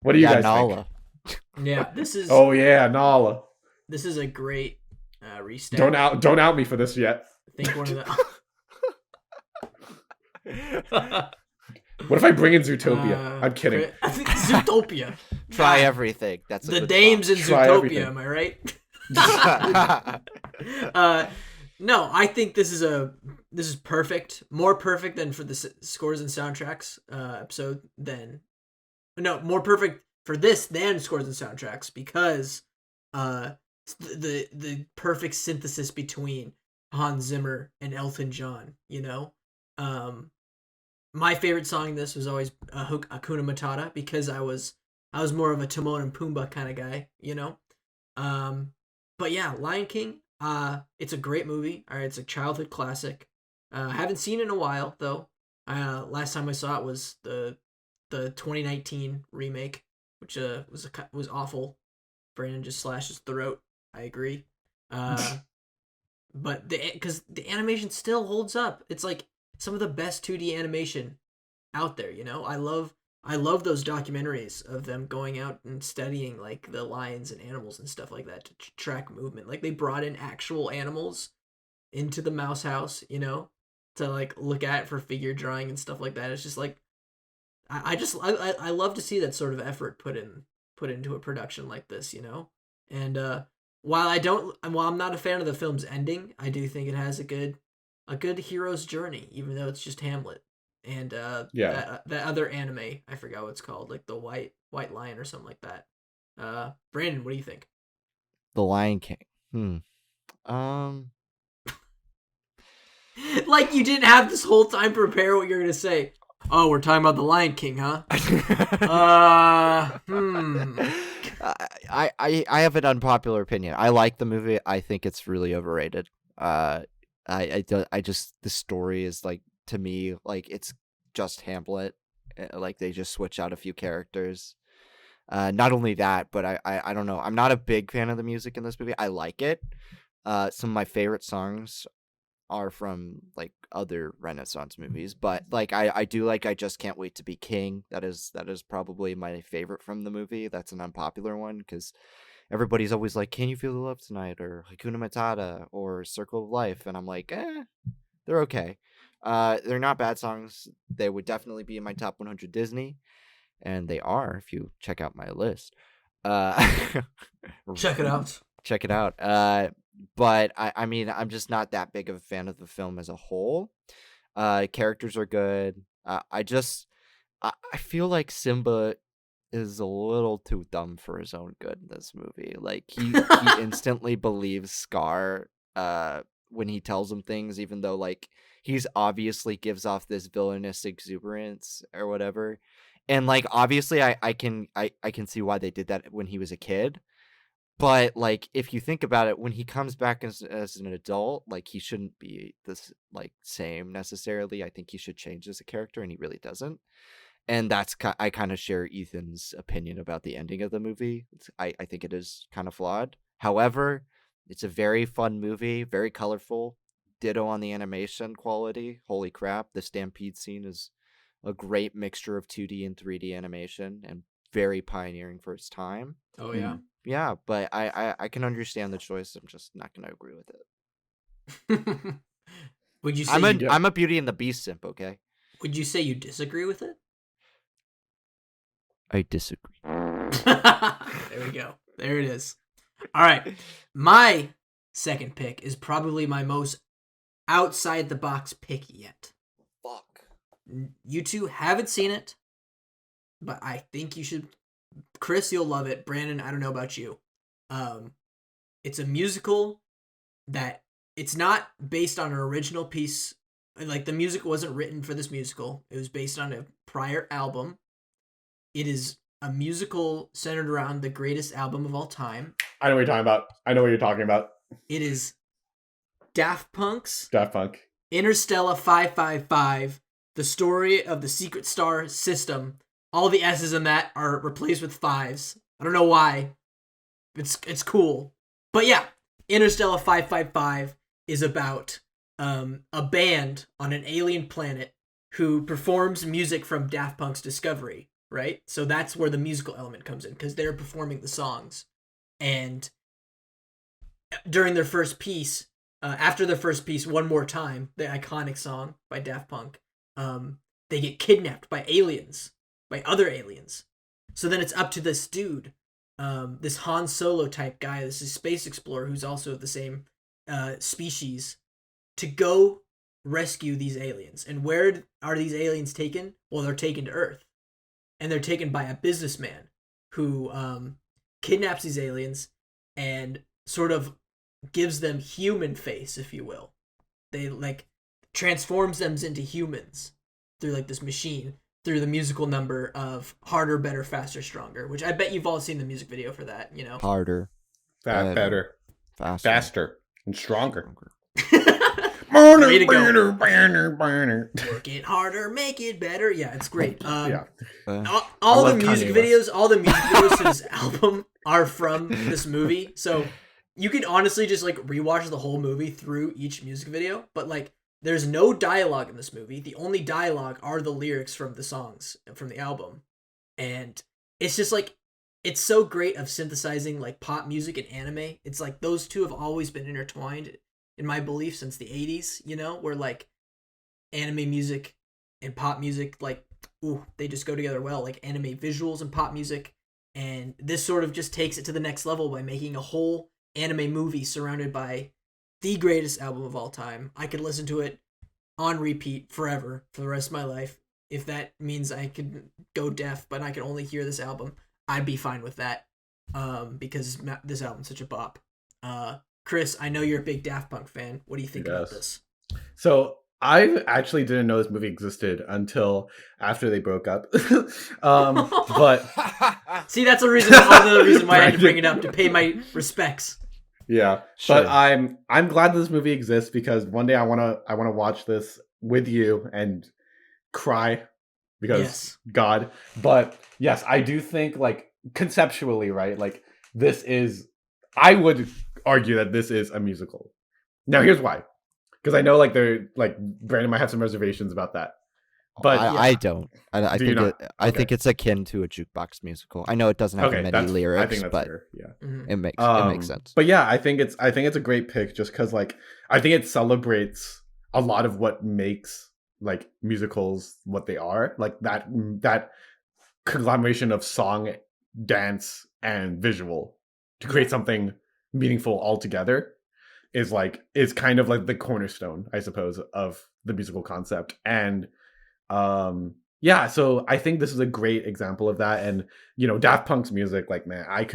What do you guys Nala. think? Yeah, this is. Oh yeah, Nala. This is a great restat. Don't out me for this yet. I think one of the. What if I bring in Zootopia? I'm kidding. I think Zootopia. Try God, everything. That's a the good dames in Try Zootopia. everything. Am I right? song. No, I think this is perfect. More perfect than for the scores and soundtracks episode than. No, more perfect for this than scores and soundtracks because the perfect synthesis between Hans Zimmer and Elton John. My favorite song in this was always Hakuna Matata, because I was more of a Timon and Pumbaa kind of guy. Um, but yeah, Lion King. It's a great movie. All right, it's a childhood classic. I haven't seen it in a while though. Last time I saw it was the 2019 remake, which was awful. Brandon just slashed his throat. I agree. But because the animation still holds up. It's like some of the best 2D animation out there. I love those documentaries of them going out and studying like the lions and animals and stuff like that to track movement. Like they brought in actual animals into the mouse house, to like look at for figure drawing and stuff like that. It's just like I love to see that sort of effort put into a production like this, And while I'm not a fan of the film's ending, I do think it has a good hero's journey, even though it's just Hamlet. And Yeah. that other anime, I forgot what it's called, like the White Lion or something like that. Brandon, what do you think? The Lion King. Like you didn't have this whole time prepare what you're gonna say. Oh, we're talking about the Lion King, huh? I have an unpopular opinion. I like the movie. I think it's really overrated. I just, the story is like, to me, like it's just Hamlet. Like they just switch out a few characters. Not only that, but I don't know. I'm not a big fan of the music in this movie. I like it. Some of my favorite songs are from like other Renaissance movies, but like I do like I Just Can't Wait to Be King. That is probably my favorite from the movie. That's an unpopular one because everybody's always like, "Can you feel the love tonight?" or Hakuna Matata or Circle of Life, and I'm like, they're okay. They're not bad songs. They would definitely be in my top 100 Disney, and they are if you check out my list. Check it out. Check it out. But I mean, I'm just not that big of a fan of the film as a whole. Characters are good. I feel like Simba is a little too dumb for his own good in this movie. Like he instantly believes Scar when he tells him things, even though like he's obviously gives off this villainous exuberance or whatever. And like obviously I can see why they did that when he was a kid. But like if you think about it, when he comes back as an adult, like he shouldn't be this like same necessarily. I think he should change as a character, and he really doesn't. And I kind of share Ethan's opinion about the ending of the movie. I think it is kind of flawed. However, it's a very fun movie, very colorful. Ditto on the animation quality. Holy crap, the stampede scene is a great mixture of 2D and 3D animation and very pioneering for its time. Oh yeah. Yeah, but I can understand the choice. I'm just not going to agree with it. Would you say I'm a Beauty and the Beast simp, okay? Would you say you disagree with it? I disagree. There we go. There it is. All right. My second pick is probably my most outside the box pick yet. Fuck. You two haven't seen it, but I think you should. Chris, you'll love it. Brandon, I don't know about you. It's a musical that it's not based on an original piece. Like the music wasn't written for this musical. It was based on a prior album. It is a musical centered around the greatest album of all time. I know what you're talking about. It is Daft Punk's Daft Punk. Interstellar 555, the story of the secret star system. All the S's in that are replaced with 5s. I don't know why. It's cool. But yeah, Interstellar 555 is about a band on an alien planet who performs music from Daft Punk's Discovery, right? So that's where the musical element comes in, because they're performing the songs. And during their first piece, after their first piece, One More Time, the iconic song by Daft Punk, they get kidnapped by aliens. By other aliens. So then it's up to this dude, this Han Solo type guy, this is space explorer who's also of the same species, to go rescue these aliens. And where are these aliens taken? Well, they're taken to Earth. And they're taken by a businessman who kidnaps these aliens and sort of gives them human face, if you will. They like transforms them into humans through like this machine through the musical number of Harder, Better, Faster, Stronger, which I bet you've all seen the music video for that, you know. Harder, Better, faster, and stronger. Way to go. Work it harder, make it better. Yeah, it's great. Yeah. All the music videos to this album are from this movie. So you could honestly just like rewatch the whole movie through each music video, but like there's no dialogue in this movie. The only dialogue are the lyrics from the songs from the album. And it's just like it's so great of synthesizing like pop music and anime. It's like those two have always been intertwined in my belief since the 80s, you know, where like anime music and pop music, like, ooh, they just go together well, like anime visuals and pop music. And this sort of just takes it to the next level by making a whole anime movie surrounded by the greatest album of all time. I could listen to it on repeat forever for the rest of my life. If that means I could go deaf, but I can only hear this album, I'd be fine with that. Because this album's such a bop. Chris, I know you're a big Daft Punk fan. What do you think about this? So I actually didn't know this movie existed until after they broke up. But see, that's another reason why I had to bring it up, to pay my respects. Yeah, sure. But I'm glad this movie exists because one day I wanna watch this with you and cry because God. But yes, I do think like conceptually, right? Like this is, I would argue that this is a musical. Now here's why, because I know like they're like Brandon might have some reservations about that, but I don't. I Do you think not? I think it's akin to a jukebox musical. I know it doesn't have many lyrics, I think that's but fair. Yeah, it makes sense. But yeah, I think it's a great pick just because like I think it celebrates a lot of what makes like musicals what they are, like that conglomeration of song, dance, and visual to create something meaningful all together is kind of like the cornerstone, I suppose, of the musical concept. And yeah, so I think this is a great example of that. And you know, Daft Punk's music, like man, I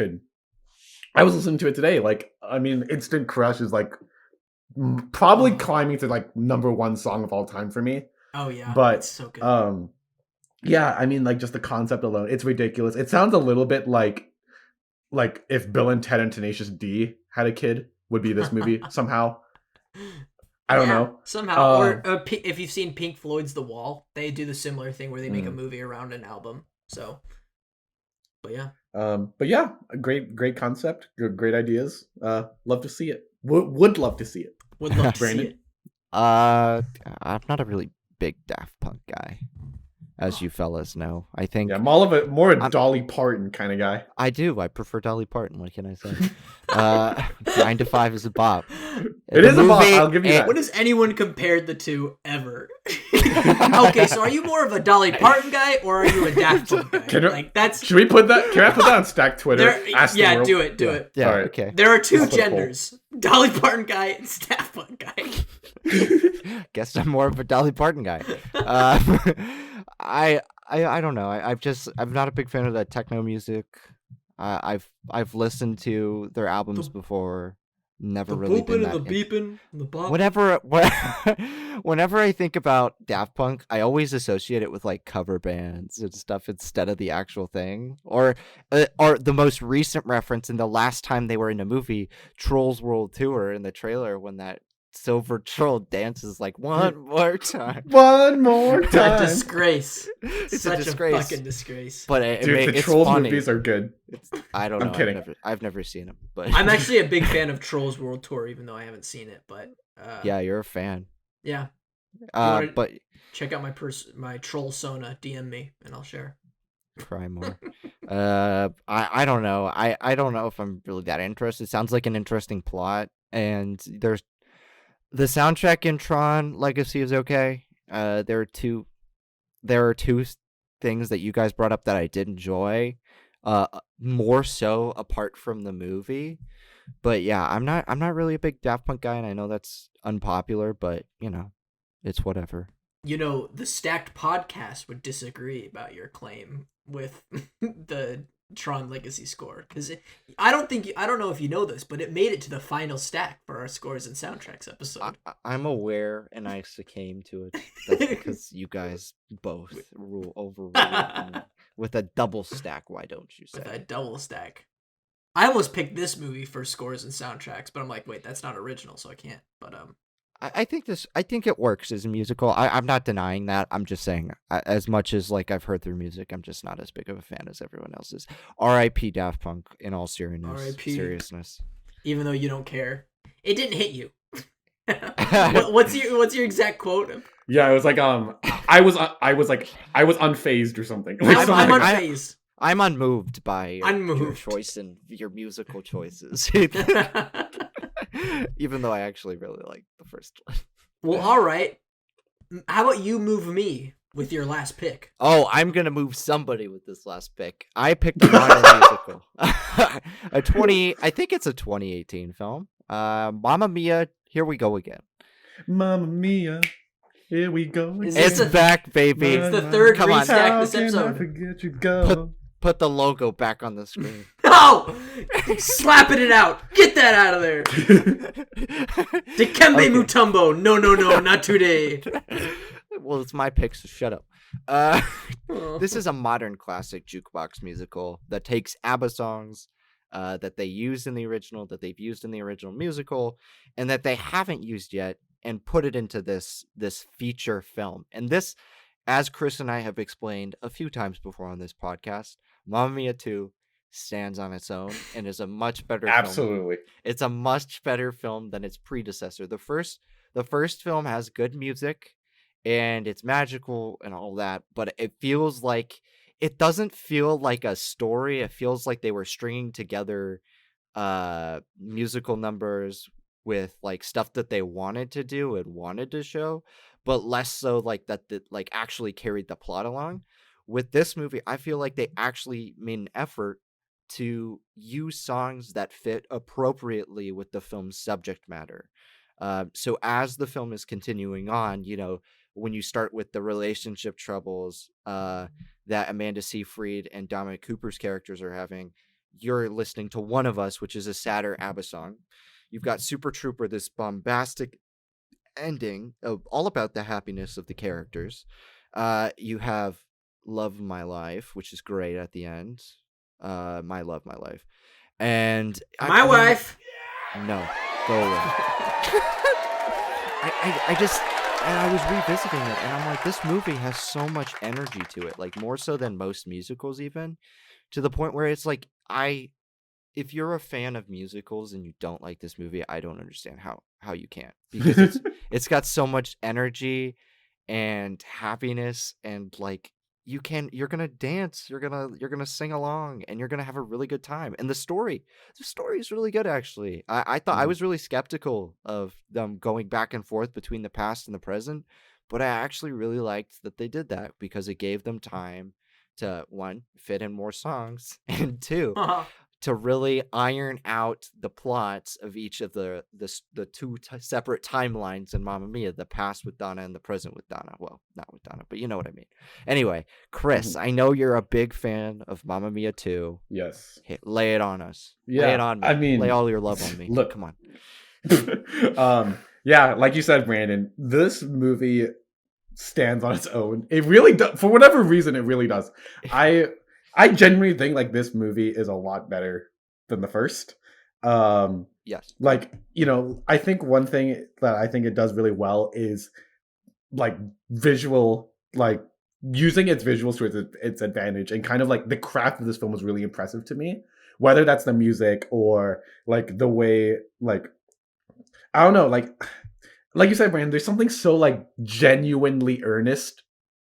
was listening to it today. Like, I mean, Instant Crush is like probably climbing to like #1 song of all time for me. Oh yeah, but it's so good. Yeah, I mean, like just the concept alone, it's ridiculous. It sounds a little bit like if Bill and Ted and Tenacious D had a kid, would be this movie somehow. I don't know. Somehow. Or if you've seen Pink Floyd's The Wall, they do the similar thing where they make a movie around an album. So, but yeah. A great concept, great ideas. Love to see it. Would love to see it. Would love to see it. I'm not a really big Daft Punk guy, as you fellas know. I think I'm more a Dolly Parton kind of guy. I do. I prefer Dolly Parton. What can I say? 9 to 5 is a bop. It is a bop. I'll give you that. When has anyone compared the two ever? Okay, so are you more of a Dolly Parton guy or are you a Daft Punk guy? Should we put that? Can I put that on Stack Twitter? Do it. Yeah. Right. Okay. There are two genders: Dolly Parton guy and Daft Punk guy. Guess I'm more of a Dolly Parton guy. I don't know. I'm not a big fan of that techno music. I've listened to their albums before. Never really been that. The beeping, the bop. Whenever I think about Daft Punk, I always associate it with like cover bands and stuff instead of the actual thing. Or the most recent reference in the last time they were in a movie, Trolls World Tour, in the trailer when that silver troll dances like one more time. One more time. A disgrace. It's Such a disgrace. Fucking disgrace. But the it's Trolls funny. movies are good. I don't know. I'm kidding. I've never seen them, but I'm actually a big fan of Trolls World Tour, even though I haven't seen it. But yeah, you're a fan. Yeah. But check out my Troll Sona. DM me and I'll share. Try more. I don't know. I don't know if I'm really that interested. It sounds like an interesting plot, and there's the soundtrack in Tron Legacy is okay. There are two things that you guys brought up that I did enjoy. More so apart from the movie. But yeah, I'm not really a big Daft Punk guy, and I know that's unpopular, but you know, it's whatever. You know, the Stacked podcast would disagree about your claim with the Tron Legacy score, because I don't know if you know this, but it made it to the final stack for our scores and soundtracks episode. I'm aware, and I succumbed to it. That's because you guys both overrule me with a double stack. Why don't you say? With a double stack. I almost picked this movie for scores and soundtracks, but I'm like, wait, that's not original, so I can't. But I think it works as a musical. I'm not denying that. I'm just saying, as much as like I've heard their music, I'm just not as big of a fan as everyone else is. R.I.P. Daft Punk. In all seriousness. Even though you don't care, it didn't hit you. What's your exact quote? Yeah, it was like I was unfazed or something. Like, I'm unfazed. I'm unmoved by your choice and your musical choices. Even though I actually really like the first one. Well, all right. How about you move me with your last pick? Oh, I'm gonna move somebody with this last pick. I picked a modern musical. I think it's a 2018 film. Mamma Mia, Here We Go Again. Mamma Mia, here we go again. It's back, baby. It's the third Come on. restack this How can I episode. forget you go? Put the logo back on the screen. No! Slapping it out. Get that out of there. Dikembe Mutombo. No, not today. Well, it's my pick, so shut up. This is a modern classic jukebox musical that takes ABBA songs that they used in the original, that they've used in the original musical, and that they haven't used yet, and put it into this feature film. And this, as Chris and I have explained a few times before on this podcast, Mamma Mia 2 stands on its own and is a much better Absolutely. film. It's a much better film than its predecessor. The first film has good music and it's magical and all that, but it doesn't feel like a story. It feels like they were stringing together musical numbers with like stuff that they wanted to do and wanted to show, but less so like that like actually carried the plot along. With this movie, I feel like they actually made an effort to use songs that fit appropriately with the film's subject matter. So as the film is continuing on, when you start with the relationship troubles that Amanda Seyfried and Dominic Cooper's characters are having, you're listening to One of Us, which is a sadder ABBA song. You've got Super Trooper, this bombastic ending all about the happiness of the characters. You have Love of My Life, which is great at the end. My Love, My Life. And my wife. No, go away. I was revisiting it, and I'm like, this movie has so much energy to it, like more so than most musicals, even to the point where it's like, if you're a fan of musicals and you don't like this movie, I don't understand how you can't, because it's got so much energy and happiness, and like you're gonna dance, you're gonna sing along, and you're gonna have a really good time. And the story is really good, actually. I thought I was really skeptical of them going back and forth between the past and the present, but I actually really liked that they did that, because it gave them time to, one, fit in more songs, and two, to really iron out the plots of each of the two separate timelines in Mamma Mia, the past with Donna and the present with Donna. Well, not with Donna, but you know what I mean. Anyway, Chris, I know you're a big fan of Mamma Mia 2. Yes. Lay it on us. Yeah, lay it on me. I mean, lay all your love on me. Look, come on. Yeah, like you said, Brandon, this movie stands on its own. It really does. For whatever reason, it really does. I genuinely think like this movie is a lot better than the first. Yes. Like, I think one thing that I think it does really well is like visual, like using its visuals to its advantage, and kind of like the craft of this film was really impressive to me. Whether that's the music or like the way, like, I don't know, like you said, Brandon, there's something so like genuinely earnest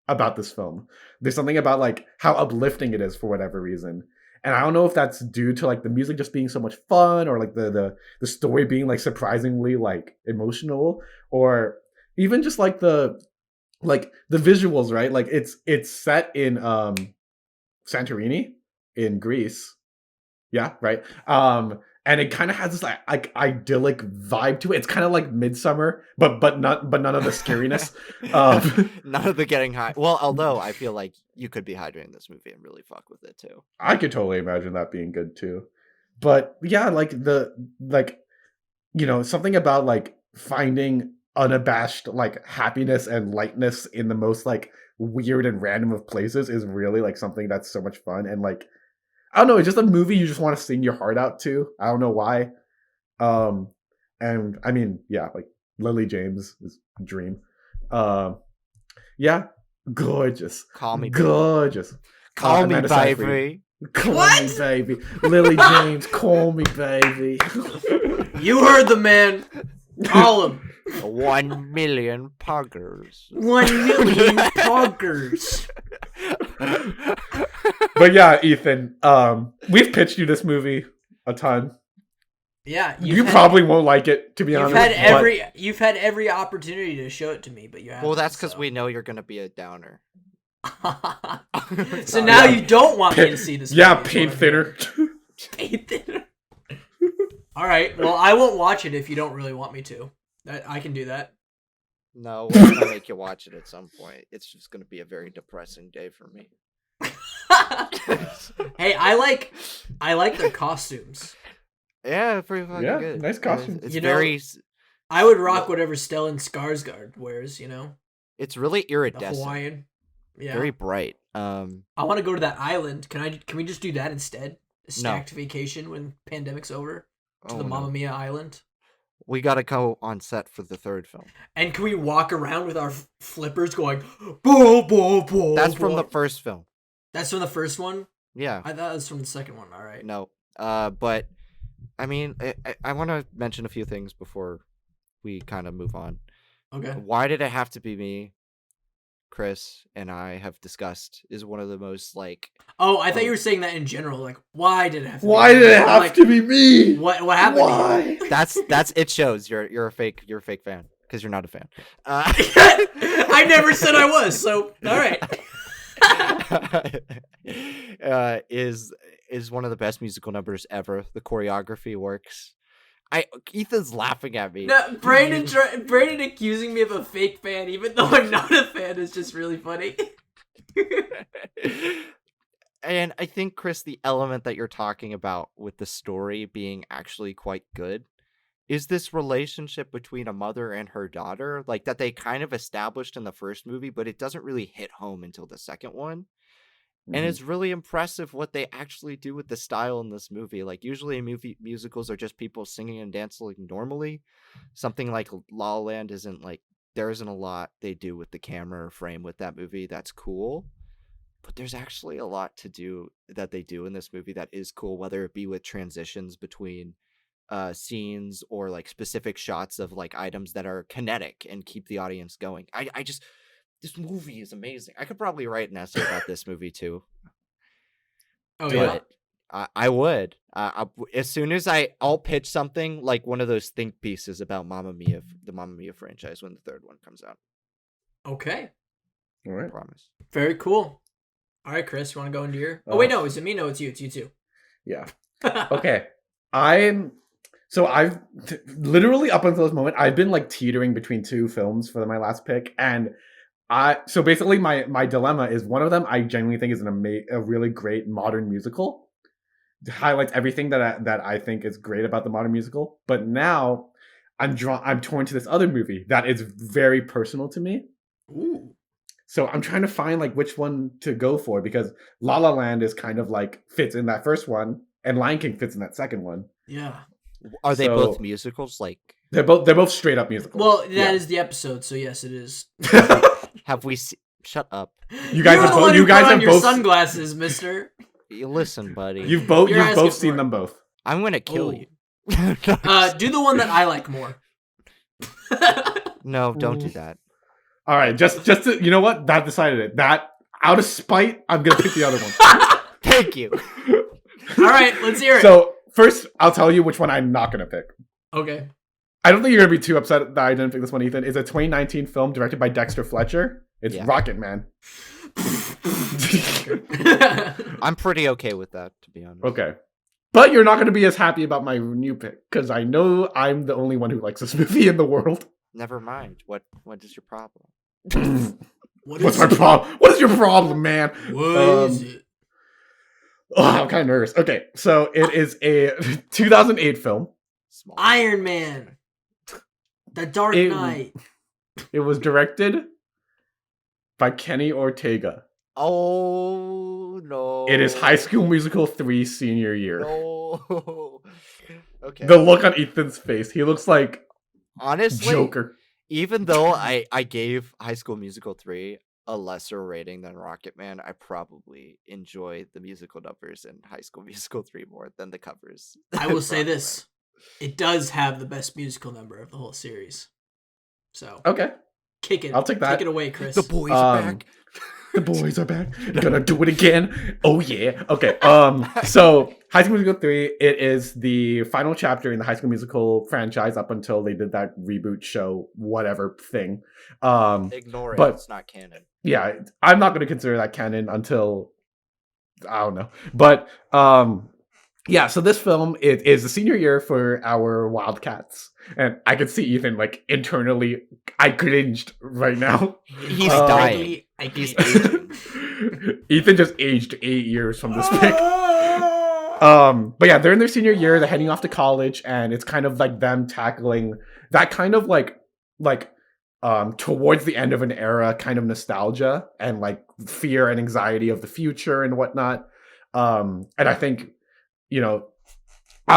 about this film. There's something about like how uplifting it is for whatever reason. And I don't know if that's due to like the music just being so much fun, or like the story being like surprisingly like emotional, or even just like the visuals, right? Like it's set in Santorini in Greece. Yeah, right. and it kind of has this like idyllic vibe to it. It's kind of like Midsummer, but none of the scariness. None of the getting high. Well, although I feel like you could be high during this movie and really fuck with it too. I could totally imagine that being good too. But yeah, like something about like finding unabashed like happiness and lightness in the most like weird and random of places is really like something that's so much fun. And like, I don't know, it's just a movie you just want to sing your heart out to. I don't know why. And I mean, yeah, like Lily James is a dream. Yeah, gorgeous. Call me, gorgeous. Call me, Amanda baby. Seyfried. Call me, baby. Lily James, call me, baby. You heard the man. Call him. 1 million puggers. 1 million poggers. But yeah, Ethan, we've pitched you this movie a ton. Yeah, You probably won't like it, to be honest. You've had every opportunity to show it to me, but you haven't. Well, that's because we know you're gonna be a downer. So now you don't want me to see this movie. Yeah, paint thinner. Paint thinner. All right, well, I won't watch it if you don't really want me to. I can do that. No, we're gonna make you watch it at some point. It's just gonna be a very depressing day for me. Hey, I like their costumes. Yeah, pretty fucking good. Nice costumes. It's very. I would rock whatever Stellan Skarsgård wears. It's really The iridescent. Hawaiian. Yeah. Very bright. I want to go to that island. Can we just do that instead? A stacked vacation when pandemic's over to the Mamma Mia island. We gotta go on set for the third film. And can we walk around with our flippers going, boo, boo, boo? That's from the first film. That's from the first one? Yeah. I thought it was from the second one. All right. No. But I mean, I want to mention a few things before we kind of move on. Okay. Why did it have to be me? Chris and I have discussed is one of the most like. Oh, I thought you were saying that in general. Like, why did it have to? Why did it have to be me? What happened? Why? That's it. Shows you're a fake fan because you're not a fan. I never said I was. So all right. Is one of the best musical numbers ever. The choreography works. Ethan's laughing at me. No, Brandon accusing me of a fake fan, even though I'm not a fan, is just really funny. And I think, Chris, the element that you're talking about with the story being actually quite good is this relationship between a mother and her daughter, like that they kind of established in the first movie, but it doesn't really hit home until the second one. And it's really impressive what they actually do with the style in this movie. Like, usually musicals are just people singing and dancing normally. Something like La La Land isn't like, there isn't a lot they do with the camera frame with that movie that's cool. But there's actually a lot to do that they do in this movie that is cool, whether it be with transitions between scenes or like specific shots of like items that are kinetic and keep the audience going. I just... This movie is amazing. I could probably write an essay about this movie too. Oh, yeah? I would. As soon as I'll pitch something like one of those think pieces about Mamma Mia, the Mamma Mia franchise, when the third one comes out. Okay. All right. I promise. Very cool. All right, Chris, you want to go into your... Oh, wait, no. Is it me? No, it's you. It's you too. Yeah. Okay. So I've literally up until this moment, I've been like teetering between two films for my last pick. And so basically my dilemma is one of them I genuinely think is a really great modern musical. It highlights everything that I think is great about the modern musical. But now I'm torn to this other movie that is very personal to me. Ooh. So I'm trying to find like which one to go for, because La La Land is kind of like fits in that first one and Lion King fits in that second one. Yeah. Are they both musicals? Like they're both straight up musicals. Well, that is the episode, so yes, it is. Have we shut up. You guys have both your sunglasses, mister. You listen, buddy. You've both seen them both. I'm going to kill you. Do the one that I like more. No, don't do that. All right, just to, you know what? That decided it. That out of spite, I'm going to pick the other one. Thank you. All right, let's hear it. So, first, I'll tell you which one I'm not going to pick. Okay. I don't think you're going to be too upset that I didn't pick this one, Ethan. It's a 2019 film directed by Dexter Fletcher. It's Rocket Man. I'm pretty okay with that, to be honest. Okay. But you're not going to be as happy about my new pick because I know I'm the only one who likes this movie in the world. Never mind. What is your problem? What's my problem? What is your problem, man? What is it? Oh, I'm kind of nervous. Okay, so it is a 2008 film. Small. Iron Man. The Dark Knight. It was directed by Kenny Ortega. Oh no! It is High School Musical 3 senior year. No. Okay. The look on Ethan's face. He looks like Honestly, Joker. even though I gave High School Musical 3 a lesser rating than Rocket Man, I probably enjoy the musical numbers in High School Musical 3 more than the covers. I will say Rocket this. It does have the best musical number of the whole series. So, Okay, kick it. I'll take that. Take it away, Chris. Man. The boys are back. The boys are back. Gonna do it again. Oh yeah. Okay. So High School Musical 3, it is the final chapter in the High School Musical franchise up until they did that reboot show, whatever thing. Ignore it. but- It's not canon. Yeah, I'm not gonna consider that canon until I don't know. But yeah, so this film is the senior year for our Wildcats. And I could see Ethan like internally I cringed right now. He's Um, dying. He's aging. Ethan just aged 8 years from this pick. But yeah, they're in their senior year, they're heading off to college, and it's kind of like them tackling that kind of like towards the end of an era kind of nostalgia and like fear and anxiety of the future and whatnot. And I think, I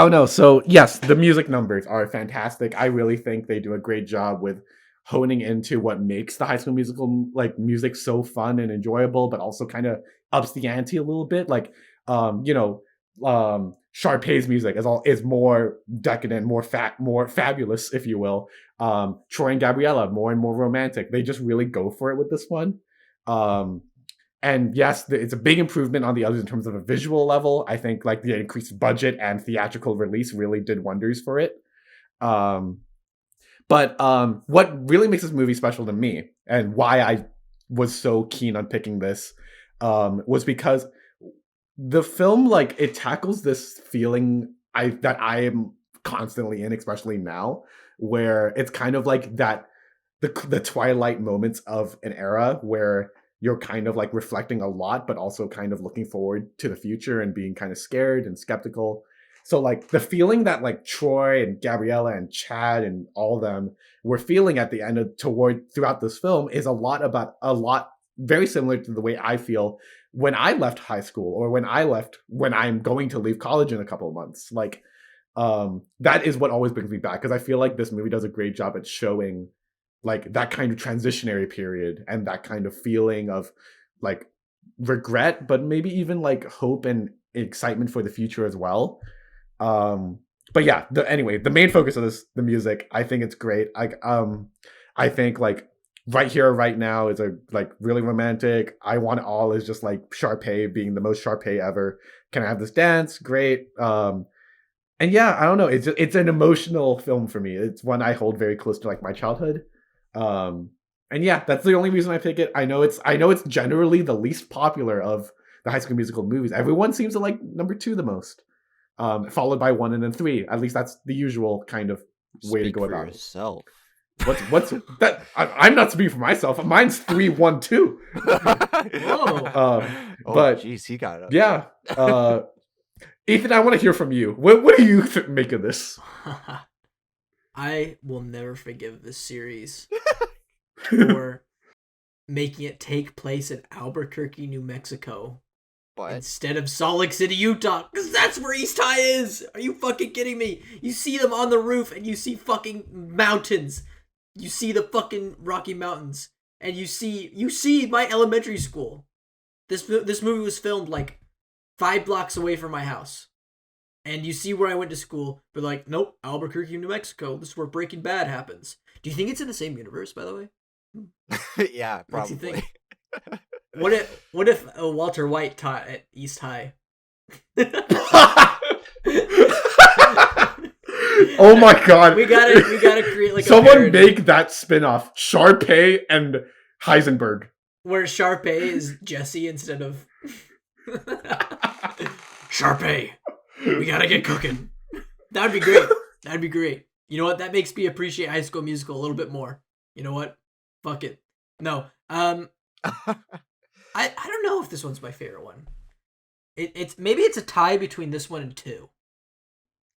don't know. So yes, the music numbers are fantastic. I really think they do a great job with honing into what makes the High School Musical like music so fun and enjoyable, but also kind of ups the ante a little bit. Like, Sharpay's music is more decadent, more fabulous, if you will. Troy and Gabriella, more and more romantic. They just really go for it with this one. And yes, it's a big improvement on the others in terms of a visual level. I think like the increased budget and theatrical release really did wonders for it. But what really makes this movie special to me and why I was so keen on picking this was because the film, like, it tackles this feeling that I am constantly in, especially now, where it's kind of like that the twilight moments of an era where you're kind of like reflecting a lot, but also kind of looking forward to the future and being kind of scared and skeptical. So like the feeling that like Troy and Gabriella and Chad and all of them were feeling at the end of throughout this film is a lot very similar to the way I feel when I left high school or when I'm going to leave college in a couple of months. Like that is what always brings me back, because I feel like this movie does a great job at showing like that kind of transitionary period and that kind of feeling of like regret, but maybe even like hope and excitement for the future as well. But yeah, the main focus of the music, I think it's great. I think like Right Here, Right Now is a like really romantic. I Want It All is just like Sharpay being the most Sharpay ever. Can I Have This Dance? Great. And yeah, I don't know. It's an emotional film for me. It's one I hold very close to like my childhood. And yeah, that's the only reason I pick it. I know it's generally the least popular of the High School Musical movies. Everyone seems to like number 2 the most, followed by 1 and then 3. At least that's the usual kind of way to go about it. Yourself. What's that? I'm not speaking for myself. Mine's 3, 1, 2. Whoa. But jeez, he got it. yeah. Ethan, I want to hear from you. What do you make of this? I will never forgive this series for making it take place in Albuquerque, New Mexico, But instead of Salt Lake City, Utah, because that's where East High is. Are you fucking kidding me? You see them on the roof, and you see fucking mountains. You see the fucking Rocky Mountains, and you see my elementary school. This movie was filmed like 5 blocks away from my house. And you see where I went to school, but like, nope, Albuquerque, New Mexico. This is where Breaking Bad happens. Do you think it's in the same universe, by the way? yeah, Makes you probably. think. What if Walter White taught at East High? Oh my god. We gotta create like someone a parody make that spin-off. Sharpay and Heisenberg. where Sharpay is Jesse instead of Sharpay. We gotta get cooking. That'd be great. That'd be great. You know what? That makes me appreciate High School Musical a little bit more. You know what? Fuck it. No. I don't know if this one's my favorite one. It's maybe it's a tie between this one and 2.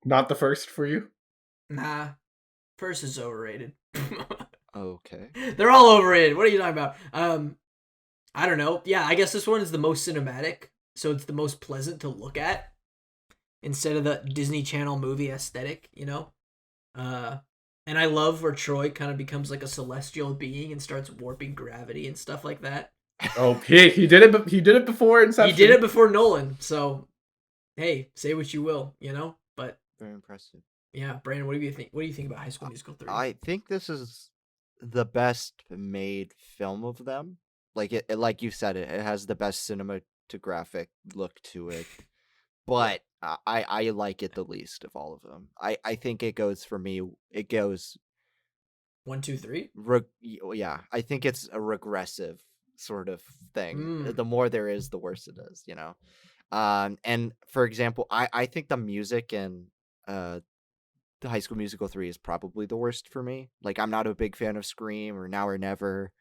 Not the first for you? Nah, first is overrated. Okay. They're all overrated. What are you talking about? I don't know. Yeah, I guess this one is the most cinematic, so it's the most pleasant to look at instead of the Disney Channel movie aesthetic, you know? And I love where Troy kind of becomes like a celestial being and starts warping gravity and stuff like that. Oh, he did it. He did it before Inception. He did it before Nolan, so hey, say what you will, you know. But Very impressive. yeah, Brandon, what do you think? What do you think about High School Musical 3? I think this is the best made film of them. Like like you said, it has the best cinematographic look to it. But I like it the least of all of them. I think it goes for me. It goes 1, 2, 3. Yeah, I think it's a regressive sort of thing. The more there is, the worse it is. You know. And for example, I think the music in the High School Musical 3 is probably the worst for me. Like, I'm not a big fan of Scream or Now or Never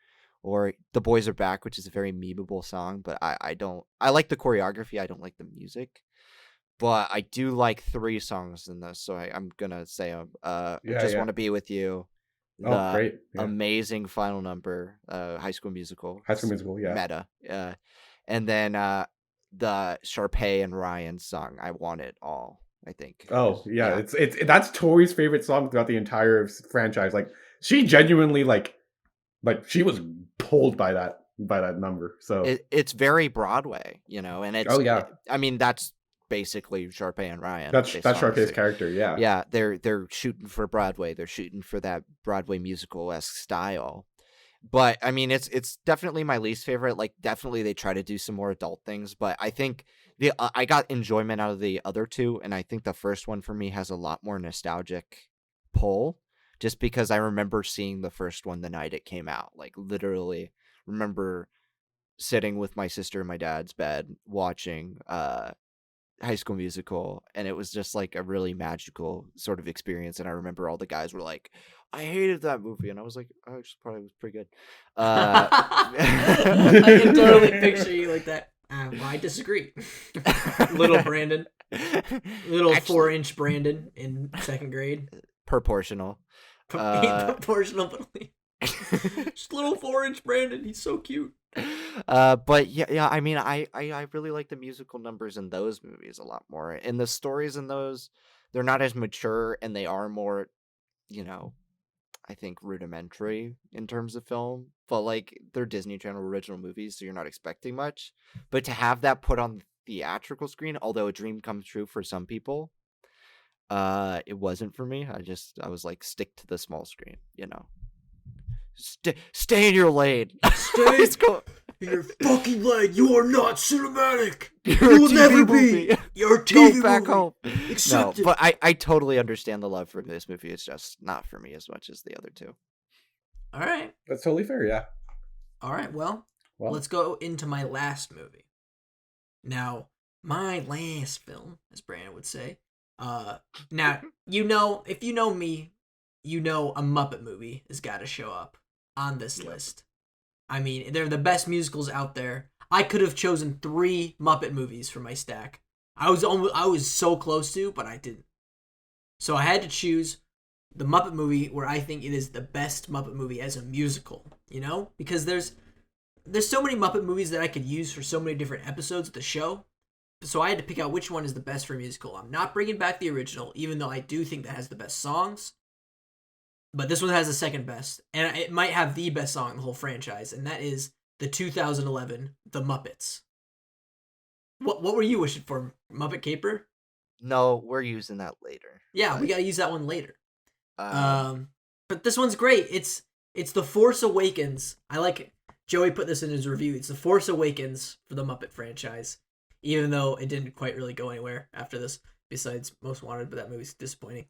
or The Boys Are Back, which is a very memeable song, but I like the choreography. I don't like the music. But I do like 3 songs in this, so I'm gonna say I Just Want to Be With You. Oh, great. Yeah. Amazing final number, High School Musical. High School Musical, yeah. Meta. And then the Sharpay and Ryan song, I Want It All, I think. Oh, yeah. It's that's Tori's favorite song throughout the entire franchise. Like, she genuinely like she was pulled by that number. So it's very Broadway, you know, and it's I mean, that's basically Sharpay and Ryan. That's Sharpay's character, yeah. Yeah, they're shooting for Broadway. They're shooting for that Broadway musical-esque style. But I mean, it's definitely my least favorite. Like, definitely they try to do some more adult things, but I think I got enjoyment out of the other 2, and I think the first one for me has a lot more nostalgic pull, just because I remember seeing the first one the night it came out. Like, literally remember sitting with my sister in my dad's bed watching High School Musical, and it was just like a really magical sort of experience. And I remember all the guys were like, I hated that movie, and I was like, oh, it probably was pretty good. I can totally picture you like that. Well, I disagree. Little Brandon, little 4-inch Brandon in 2nd grade. Proportional. Proportional, but just little 4-inch Brandon. He's so cute. But yeah, I mean, I really like the musical numbers in those movies a lot more. And the stories in those, they're not as mature, and they are more, you know, I think rudimentary in terms of film. But like, they're Disney Channel original movies, so you're not expecting much. But to have that put on theatrical screen, although a dream comes true for some people, it wasn't for me. I was like, stick to the small screen, you know. Stay in your lane. Stay in your fucking lane. You are not cinematic. You will never be. You're a TV Go back movie. home. Accept it. But I totally understand the love for this movie. It's just not for me as much as the other 2. All right. That's totally fair, yeah. All right, well, let's go into my last movie. Now, my last film, as Brandon would say. Now, you know, if you know me, you know a Muppet movie has got to show up on this list. I mean, they're the best musicals out there. I could have chosen 3 Muppet movies for my stack. I was so close to, but I didn't. So I had to choose the Muppet movie where I think it is the best Muppet movie as a musical, you know? Because there's so many Muppet movies that I could use for so many different episodes of the show. So I had to pick out which one is the best for a musical. I'm not bringing back the original, even though I do think that has the best songs. But this one has the second best, and it might have the best song in the whole franchise, and that is the 2011 The Muppets. What were you wishing for, Muppet Caper? No, we're using that later. Yeah, we gotta use that one later. But this one's great. It's The Force Awakens. I like Joey put this in his review. It's The Force Awakens for the Muppet franchise, even though it didn't quite really go anywhere after this, besides Most Wanted, but that movie's disappointing.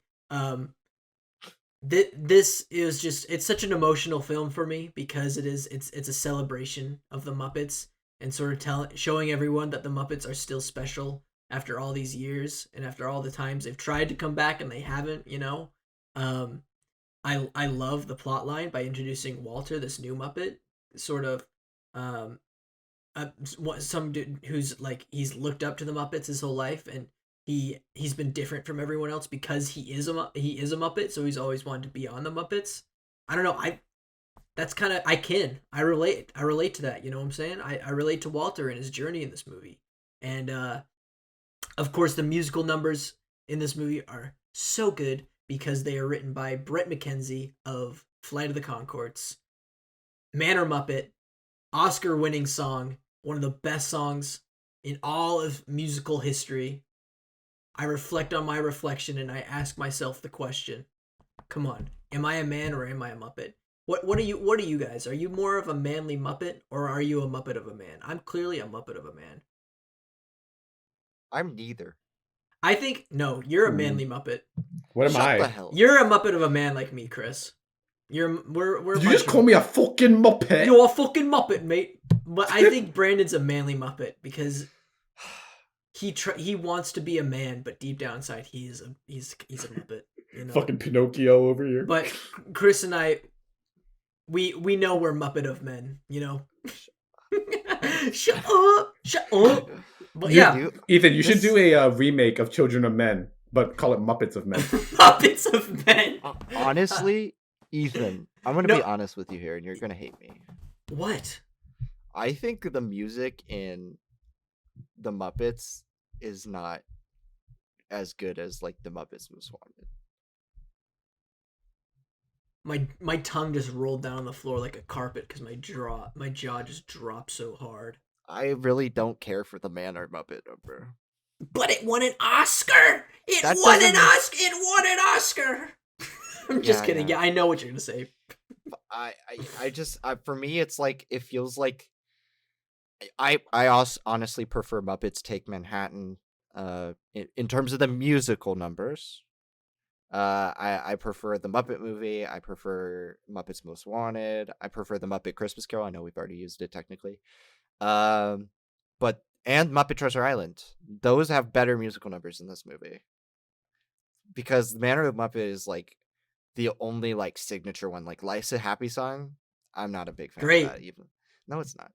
This is just, it's such an emotional film for me because it's a celebration of the Muppets and sort of showing everyone that the Muppets are still special after all these years and after all the times they've tried to come back and they haven't, you know. Um, I love the plot line by introducing Walter, this new Muppet, sort of um some dude who's like he's looked up to the Muppets his whole life, and he's been different from everyone else because he is a Muppet, so he's always wanted to be on the Muppets. I don't know. That's kind of I relate to that. You know what I'm saying? I relate to Walter and his journey in this movie, and of course the musical numbers in this movie are so good because they are written by Brett McKenzie of Flight of the Conchords, Man or Muppet, Oscar-winning song, one of the best songs in all of musical history. I reflect on my reflection and I ask myself the question, come on, am I a man or am I a Muppet? What are you guys? Are you more of a manly Muppet or are you a Muppet of a man? I'm clearly a Muppet of a man. I'm neither. I think no, you're a manly Muppet. What am Shut I? the hell. You're a Muppet of a man like me, Chris. We're Did you just call me a fucking Muppet? You're a fucking Muppet, mate. But I think Brandon's a manly Muppet because he wants to be a man, but deep down inside he's a Muppet. You know? Fucking Pinocchio over here. But Chris and I, we know we're Muppet of men. You know. Shut up. But yeah, Ethan, you should do a remake of Children of Men, but call it Muppets of Men. Muppets of Men. Honestly, Ethan, I'm gonna be honest with you here, and you're gonna hate me. What? I think the music in the Muppets is not as good as like the Muppets Most Wanted. My tongue just rolled down the floor like a carpet because my jaw just dropped so hard. I really don't care for the Man or Muppet number. But it won an Oscar. It won an Oscar. I'm just kidding. Yeah, I know what you're gonna say. I just for me, it's like it feels like I also honestly prefer Muppets Take Manhattan. In terms of the musical numbers, I prefer the Muppet Movie. I prefer Muppets Most Wanted. I prefer the Muppet Christmas Carol. I know we've already used it technically. But and Muppet Treasure Island. Those have better musical numbers in this movie. Because the Man of the Muppet is like the only like signature one. Like Life's a Happy Song. I'm not a big fan of that even. No, it's not.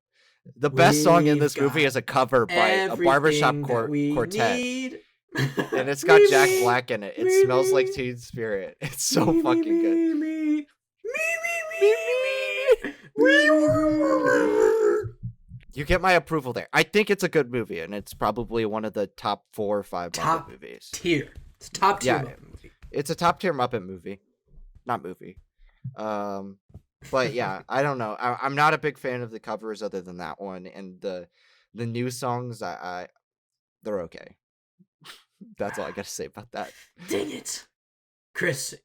The best song in this movie is a cover by a barbershop quartet. And it's got Jack Black in it. It smells like Teen Spirit. It's so fucking good. You get my approval there. I think it's a good movie, and it's probably one of the top 4 or 5 Muppet movies. Tier. It's top tier Muppet movie. It's a top tier Muppet movie. Not movie. But yeah, I don't know. I'm not a big fan of the covers other than that one, and the new songs. They're okay. That's all I got to say about that. Dang it, Chris.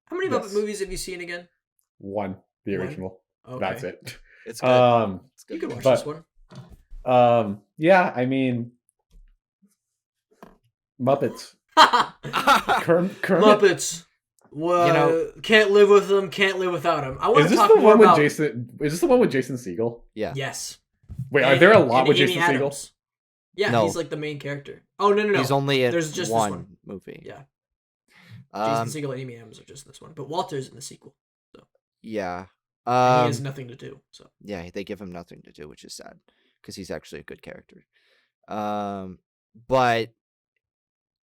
How many Muppet movies have you seen again? One, the original. Okay. That's it. It's good. It's good. You can watch this one. Yeah, I mean, Muppets. Kermit. Muppets. Well, can't live with them. Can't live without them. I want to talk more about. Is this the one with Jason Segel? Yeah. Yes. Wait, are there a lot with Jason Segel? Yeah, no. He's like the main character. Oh no. He's only in There's just one movie. Yeah. Jason Segel and Amy Adams are just in this one, but Walter's in the sequel. So. Yeah. He has nothing to do. So. Yeah, they give him nothing to do, which is sad because he's actually a good character. But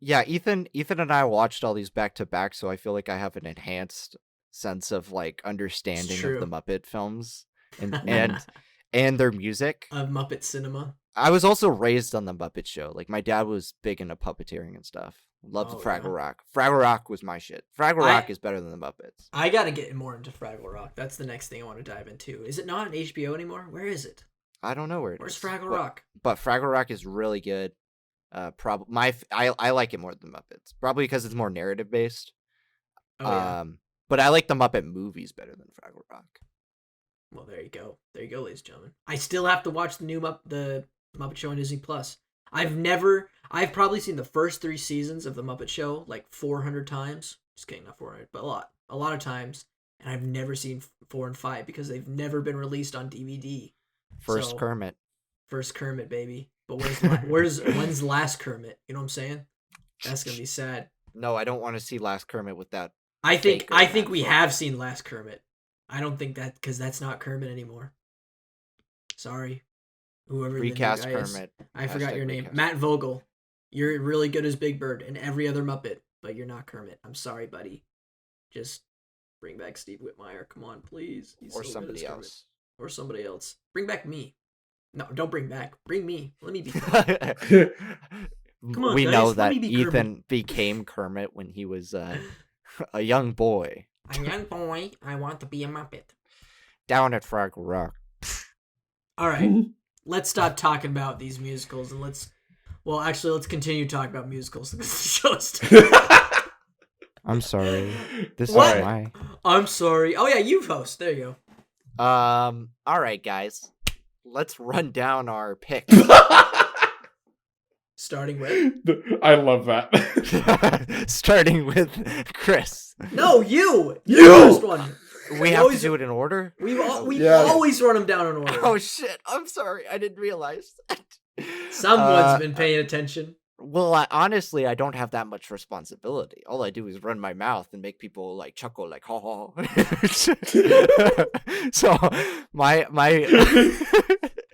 yeah, Ethan and I watched all these back to back, so I feel like I have an enhanced sense of like understanding of the Muppet films and their music of Muppet cinema. I was also raised on the Muppet Show. Like my dad was big into puppeteering and stuff. Loved Fraggle Rock. Fraggle Rock was my shit. Fraggle Rock is better than the Muppets. I gotta get more into Fraggle Rock. That's the next thing I want to dive into. Is it not on HBO anymore? Where is it? I don't know where it is. Where's Fraggle Rock? But Fraggle Rock is really good. I like it more than Muppets, probably because it's more narrative based. But I like the Muppet movies better than Fraggle Rock. Well, there you go, ladies and gentlemen. I still have to watch the Muppet Show on Disney Plus. I've probably seen the first 3 seasons of the Muppet Show like 400 times. Just kidding, not 400, but a lot of times. And I've never seen 4 and 5 because they've never been released on DVD. First Kermit. First Kermit, baby. But when's last Kermit? You know what I'm saying? That's gonna be sad. No, I don't want to see Last Kermit with that. I think Faker in that we front. have seen Last Kermit. I don't think that because that's not Kermit anymore. Sorry, whoever Recast the new guy is. Kermit. I forgot your name, Recast. Matt Vogel. You're really good as Big Bird and every other Muppet, but you're not Kermit. I'm sorry, buddy. Just bring back Steve Whitmire. Come on, please. He's Or so good somebody as Kermit. else. Or somebody else. Bring back me. No, don't bring back. Bring me. Let me be. Come on, We guys, know let that me be Ethan Kermit. became Kermit when he was a young boy A young boy. I want to be a Muppet. down at Fraggle Rock. All right. Let's stop talking about these musicals and let's continue talking about musicals. The show's I'm sorry. This What? is my. I'm sorry. Oh yeah, you host. There you go. All right, guys. Let's run down our picks. Starting with I love that. Starting with Chris. no, you. You! You're the first one. We have to always- do it in order? We Yeah. always run them down in order. Oh, shit. I'm sorry. I didn't realize that. Someone's been paying attention. Well, honestly, I don't have that much responsibility. All I do is run my mouth and make people like chuckle, like ha ha. So my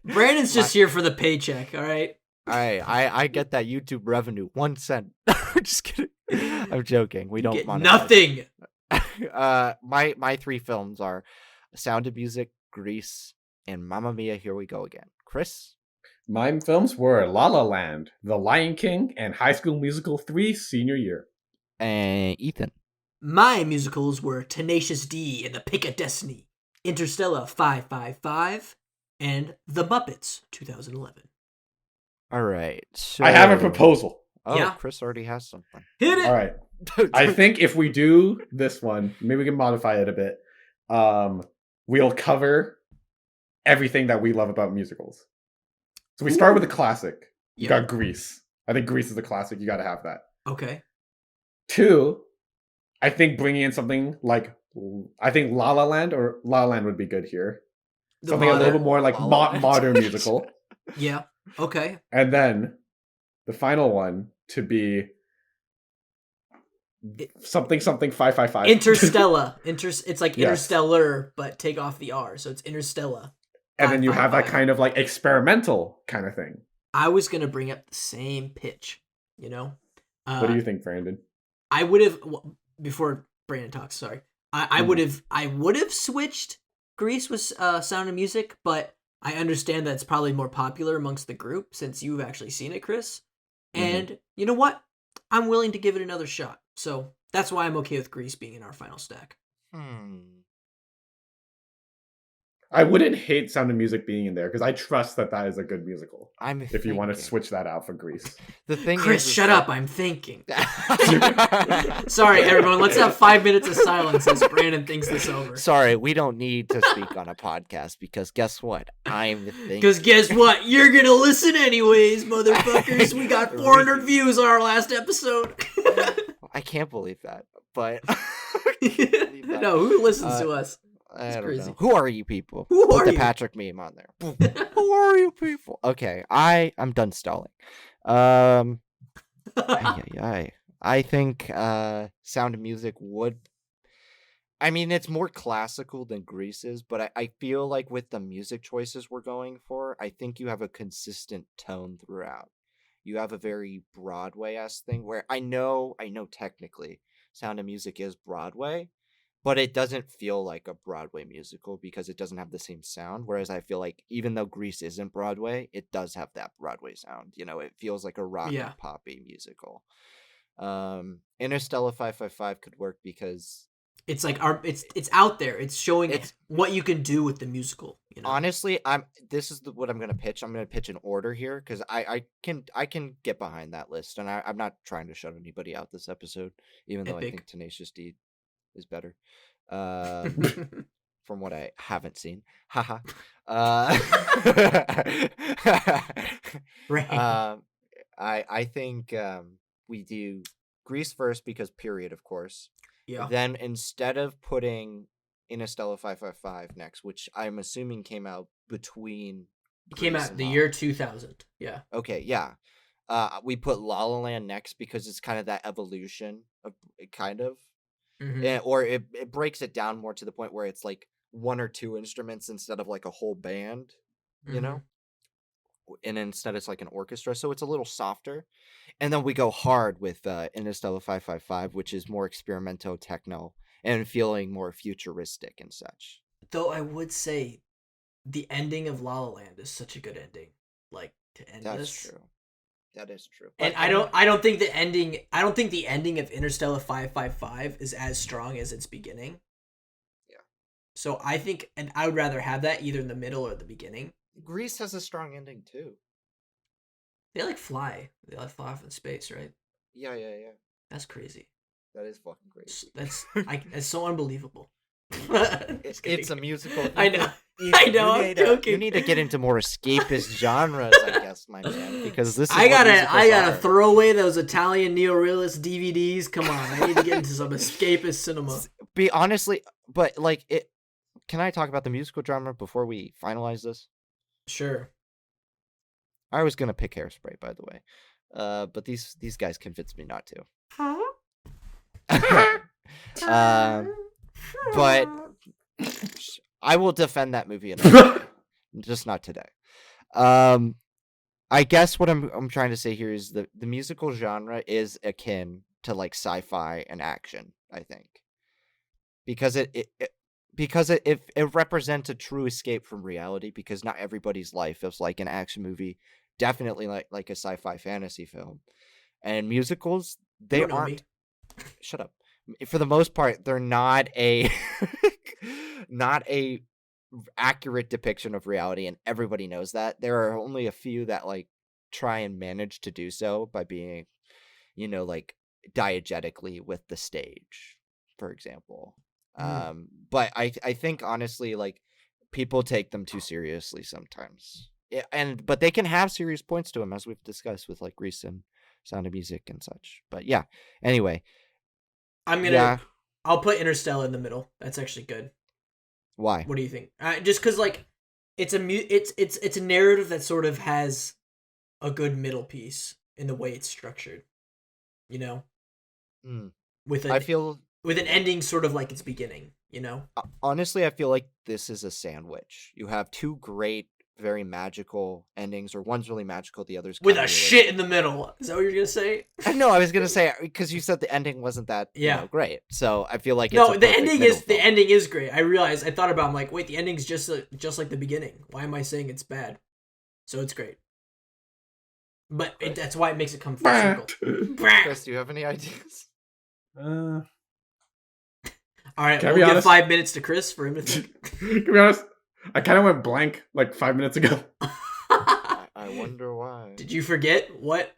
Brandon's just here for the paycheck. All right. I get that YouTube revenue 1 cent. I'm just kidding. I'm joking. We don't Get monetize. nothing. My 3 films are Sound of Music, Grease, and Mamma Mia. Here we go again. Chris. My films were La La Land, The Lion King, and High School Musical 3 senior year. And Ethan. My musicals were Tenacious D and the Pick of Destiny, Interstellar 555, and The Muppets 2011. All right. So I have a proposal. Oh, Yeah. Chris already has something. Hit it. All right. I think if we do this one, maybe we can modify it a bit. We'll cover everything that we love about musicals. So we start with a classic. You Yeah. got Grease. I think Grease is a classic. You got to have that. Okay. 2, I think bringing in something like, I think La La Land or La La Land would be good here. Something a little bit more like La La Land. modern musical. Yeah. Okay. And then the final one to be something 555. Interstellar. It's like Yes. Interstellar, but take off the R, so it's Interstellar. And then you have that 555. kind of like experimental kind of thing. I was gonna bring up the same pitch. You know. What do you think, Brandon? I would have before Brandon talks. Sorry, I would have switched Grease with Sound of Music, but I understand that it's probably more popular amongst the group since you've actually seen it, Chris. And you know what? I'm willing to give it another shot. So that's why I'm okay with Grease being in our final stack. I wouldn't hate Sound of Music being in there because I trust that is a good musical. If you want to thinking. switch that out for Grease. The thing Chris, is shut that- up! I'm thinking. Sorry, everyone. Let's have 5 minutes of silence as Brandon thinks this over. Sorry, we don't need to speak on a podcast because guess what? I'm thinking. Because guess what? You're gonna listen anyways, motherfuckers. We got 400 views on our last episode. I can't believe that, but No, who listens to us? I don't crazy. know. Who are you people? Who Put are the you? Patrick meme on there. Who are you people? Okay, I'm done stalling. Ay, ay, ay. I think Sound of Music would. I mean, it's more classical than Grease is, but I feel like with the music choices we're going for, I think you have a consistent tone throughout. You have a very Broadway-esque thing where I know technically Sound of Music is Broadway, but it doesn't feel like a Broadway musical because it doesn't have the same sound. Whereas I feel like even though Grease isn't Broadway, it does have that Broadway sound. You know, it feels like a rock Yeah. and poppy musical. Interstellar 555 could work because It's like it's out there. It's showing It's- what you can do with the musical. You know? honestly, this is what I'm gonna pitch. I'm gonna pitch an order here because I can get behind that list, and I'm not trying to shut anybody out this episode, even though I Epic. think Tenacious D is better. From what I haven't seen. Haha. Right. I think we do Grease first because period, of course. Yeah. Then instead of putting Interstellar 555 next, which I'm assuming came out between It came Grease out and the La year 2000. Yeah. Okay, yeah. We put La La Land next because it's kind of that evolution of kind of, Mm-hmm. or it breaks it down more to the point where it's like one or two instruments instead of like a whole band, you Mm-hmm. know, and instead it's like an orchestra, so it's a little softer. And then we go hard with Interstellar 555, which is more experimental techno and feeling more futuristic and such. Though I would say the ending of La La Land is such a good ending. Like to end That's this. true. That is true. And But I don't think the ending of Interstellar 555 is as strong as its beginning. Yeah. So I think, and I would rather have that either in the middle or the beginning. Grease has a strong ending too. They like fly. They like fly off in space, right? Yeah. That's crazy. That is fucking crazy. That's so unbelievable. It's a musical. I know. I know. I'm joking. You need to get into more escapist genres, I guess, my man, because this is I what musicals gotta are. throw away those Italian neorealist DVDs. Come on, I need to get into some escapist cinema. Be honestly, but like it. Can I talk about the musical genre before we finalize this? Sure. I was gonna pick Hairspray, by the way, but these guys convinced me not to. But I will defend that movie another day, just not today. I guess what I'm trying to say here is the musical genre is akin to like sci-fi and action, I think, because it represents a true escape from reality, because not everybody's life is like an action movie, definitely like a sci-fi fantasy film, and musicals, they You don't know aren't. me. Shut up. For the most part, they're not a not a accurate depiction of reality, and everybody knows that. There are only a few that like try and manage to do so by being, like diegetically with the stage, for example. But I think honestly, like, people take them too seriously sometimes. Yeah, but they can have serious points to them, as we've discussed with like Grease and Sound of Music and such. But yeah, anyway. I'll put Interstellar in the middle. That's actually good. Why? What do you think? Just because like it's a narrative that sort of has a good middle piece in the way it's structured. With an ending sort of like its beginning. Honestly, I feel like this is a sandwich. You have two great, very magical endings, or one's really magical, the other's with a shit in the middle. Is that what you're gonna say? No, I was gonna say, because you said the ending wasn't that great. So I feel like the ending is great. I thought about it, I'm like, wait, the ending's just like the beginning. Why am I saying it's bad? So it's great. But that's why it makes it come full circle. Chris, do you have any ideas? All right, we'll give 5 minutes to Chris for him to think. To be honest, I kind of went blank like 5 minutes ago. I wonder why. Did you forget what?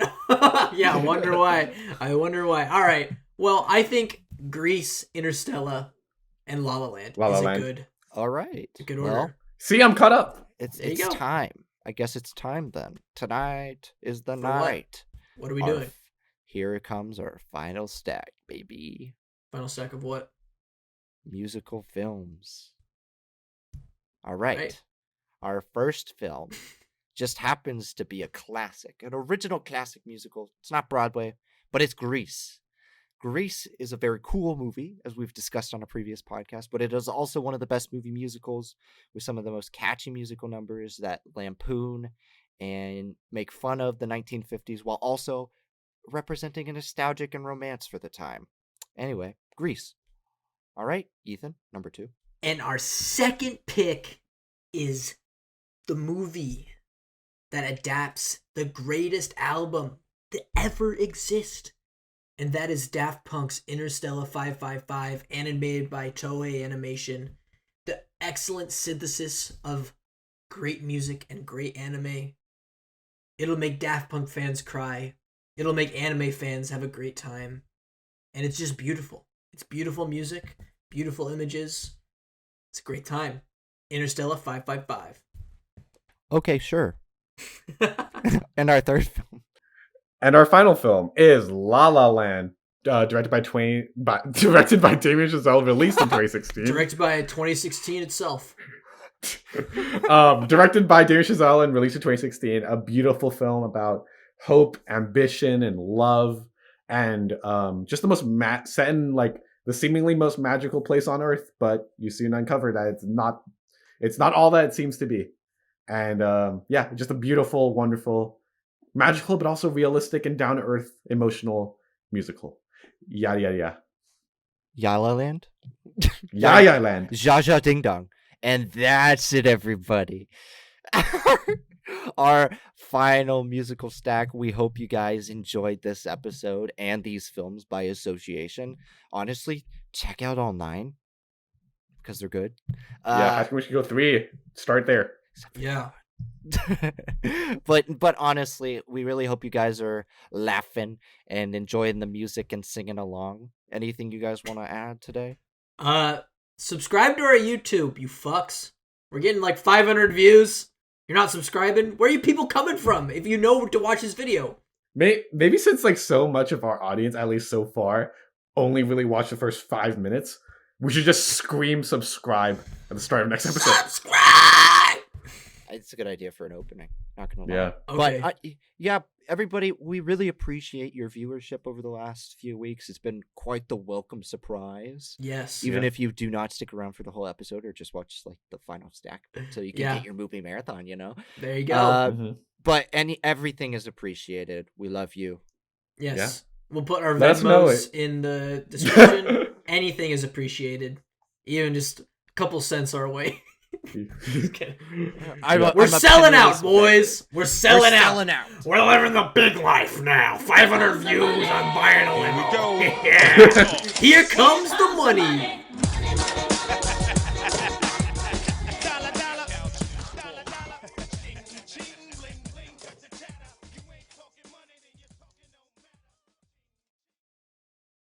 Yeah, I wonder why. All right. Well, I think Grease, Interstellar, and La La Land is good. All right. It's a good order. Well, see, I'm caught up. It's time. I guess it's time then. Tonight is the For night. What are we doing? Here comes our final stack, baby. Final stack of what? Musical films. All right. Our first film just happens to be a classic, an original classic musical. It's not Broadway, but it's Grease. Grease is a very cool movie, as we've discussed on a previous podcast, but it is also one of the best movie musicals, with some of the most catchy musical numbers that lampoon and make fun of the 1950s, while also representing a nostalgic and romance for the time. Anyway, Grease. All right, Ethan, number 2. And our second pick is the movie that adapts the greatest album to ever exist. And that is Daft Punk's Interstellar 555, animated by Toei Animation. The excellent synthesis of great music and great anime. It'll make Daft Punk fans cry. It'll make anime fans have a great time. And it's just beautiful. It's beautiful music, beautiful images. It's a great time. Interstellar 555. Okay, sure. And our third film. And our final film is La La Land, directed by Damien Chazelle, released in 2016. Directed by 2016 itself. Directed by Damien Chazelle and released in 2016. A beautiful film about hope, ambition, and love, and just the most set in like the seemingly most magical place on earth. But you soon uncover that it's not all that it seems to be. And yeah, just a beautiful, wonderful, magical, but also realistic and down to earth, emotional musical. Yada yada yada. Yala Land? Yaya Land. Zha Zha Ding Dong. And that's it, everybody. Our final musical stack. We hope you guys enjoyed this episode and these films by association. Honestly, check out all 9 because they're good. Yeah, I think we should go 3. Start there. Yeah. but honestly, we really hope you guys are laughing and enjoying the music and singing along. Anything you guys want to add today? Subscribe to our YouTube, you fucks. We're getting like 500 views. You're not subscribing? Where are you people coming from if you know to watch this video? Maybe since like so much of our audience, at least so far, only really watch the first 5 minutes, we should just scream subscribe at the start of next episode. Subscribe! It's a good idea for an opening. Not gonna lie. Yeah. Okay. But yeah, everybody, we really appreciate your viewership over the last few weeks. It's been quite the welcome surprise. Yes. Even Yeah. if you do not stick around for the whole episode or just watch like the final stack, so you can Yeah. get your movie marathon. There you go. Mhm. But everything is appreciated. We love you. Yes. Yeah. We'll put our Let us know Venmos in the description. Anything is appreciated. Even just a couple cents our way. Just kidding. We're selling out, boys. We're selling out. We're living the big life now. 500 views. I'm buying a limo. Here we go. Yeah. Here comes the money.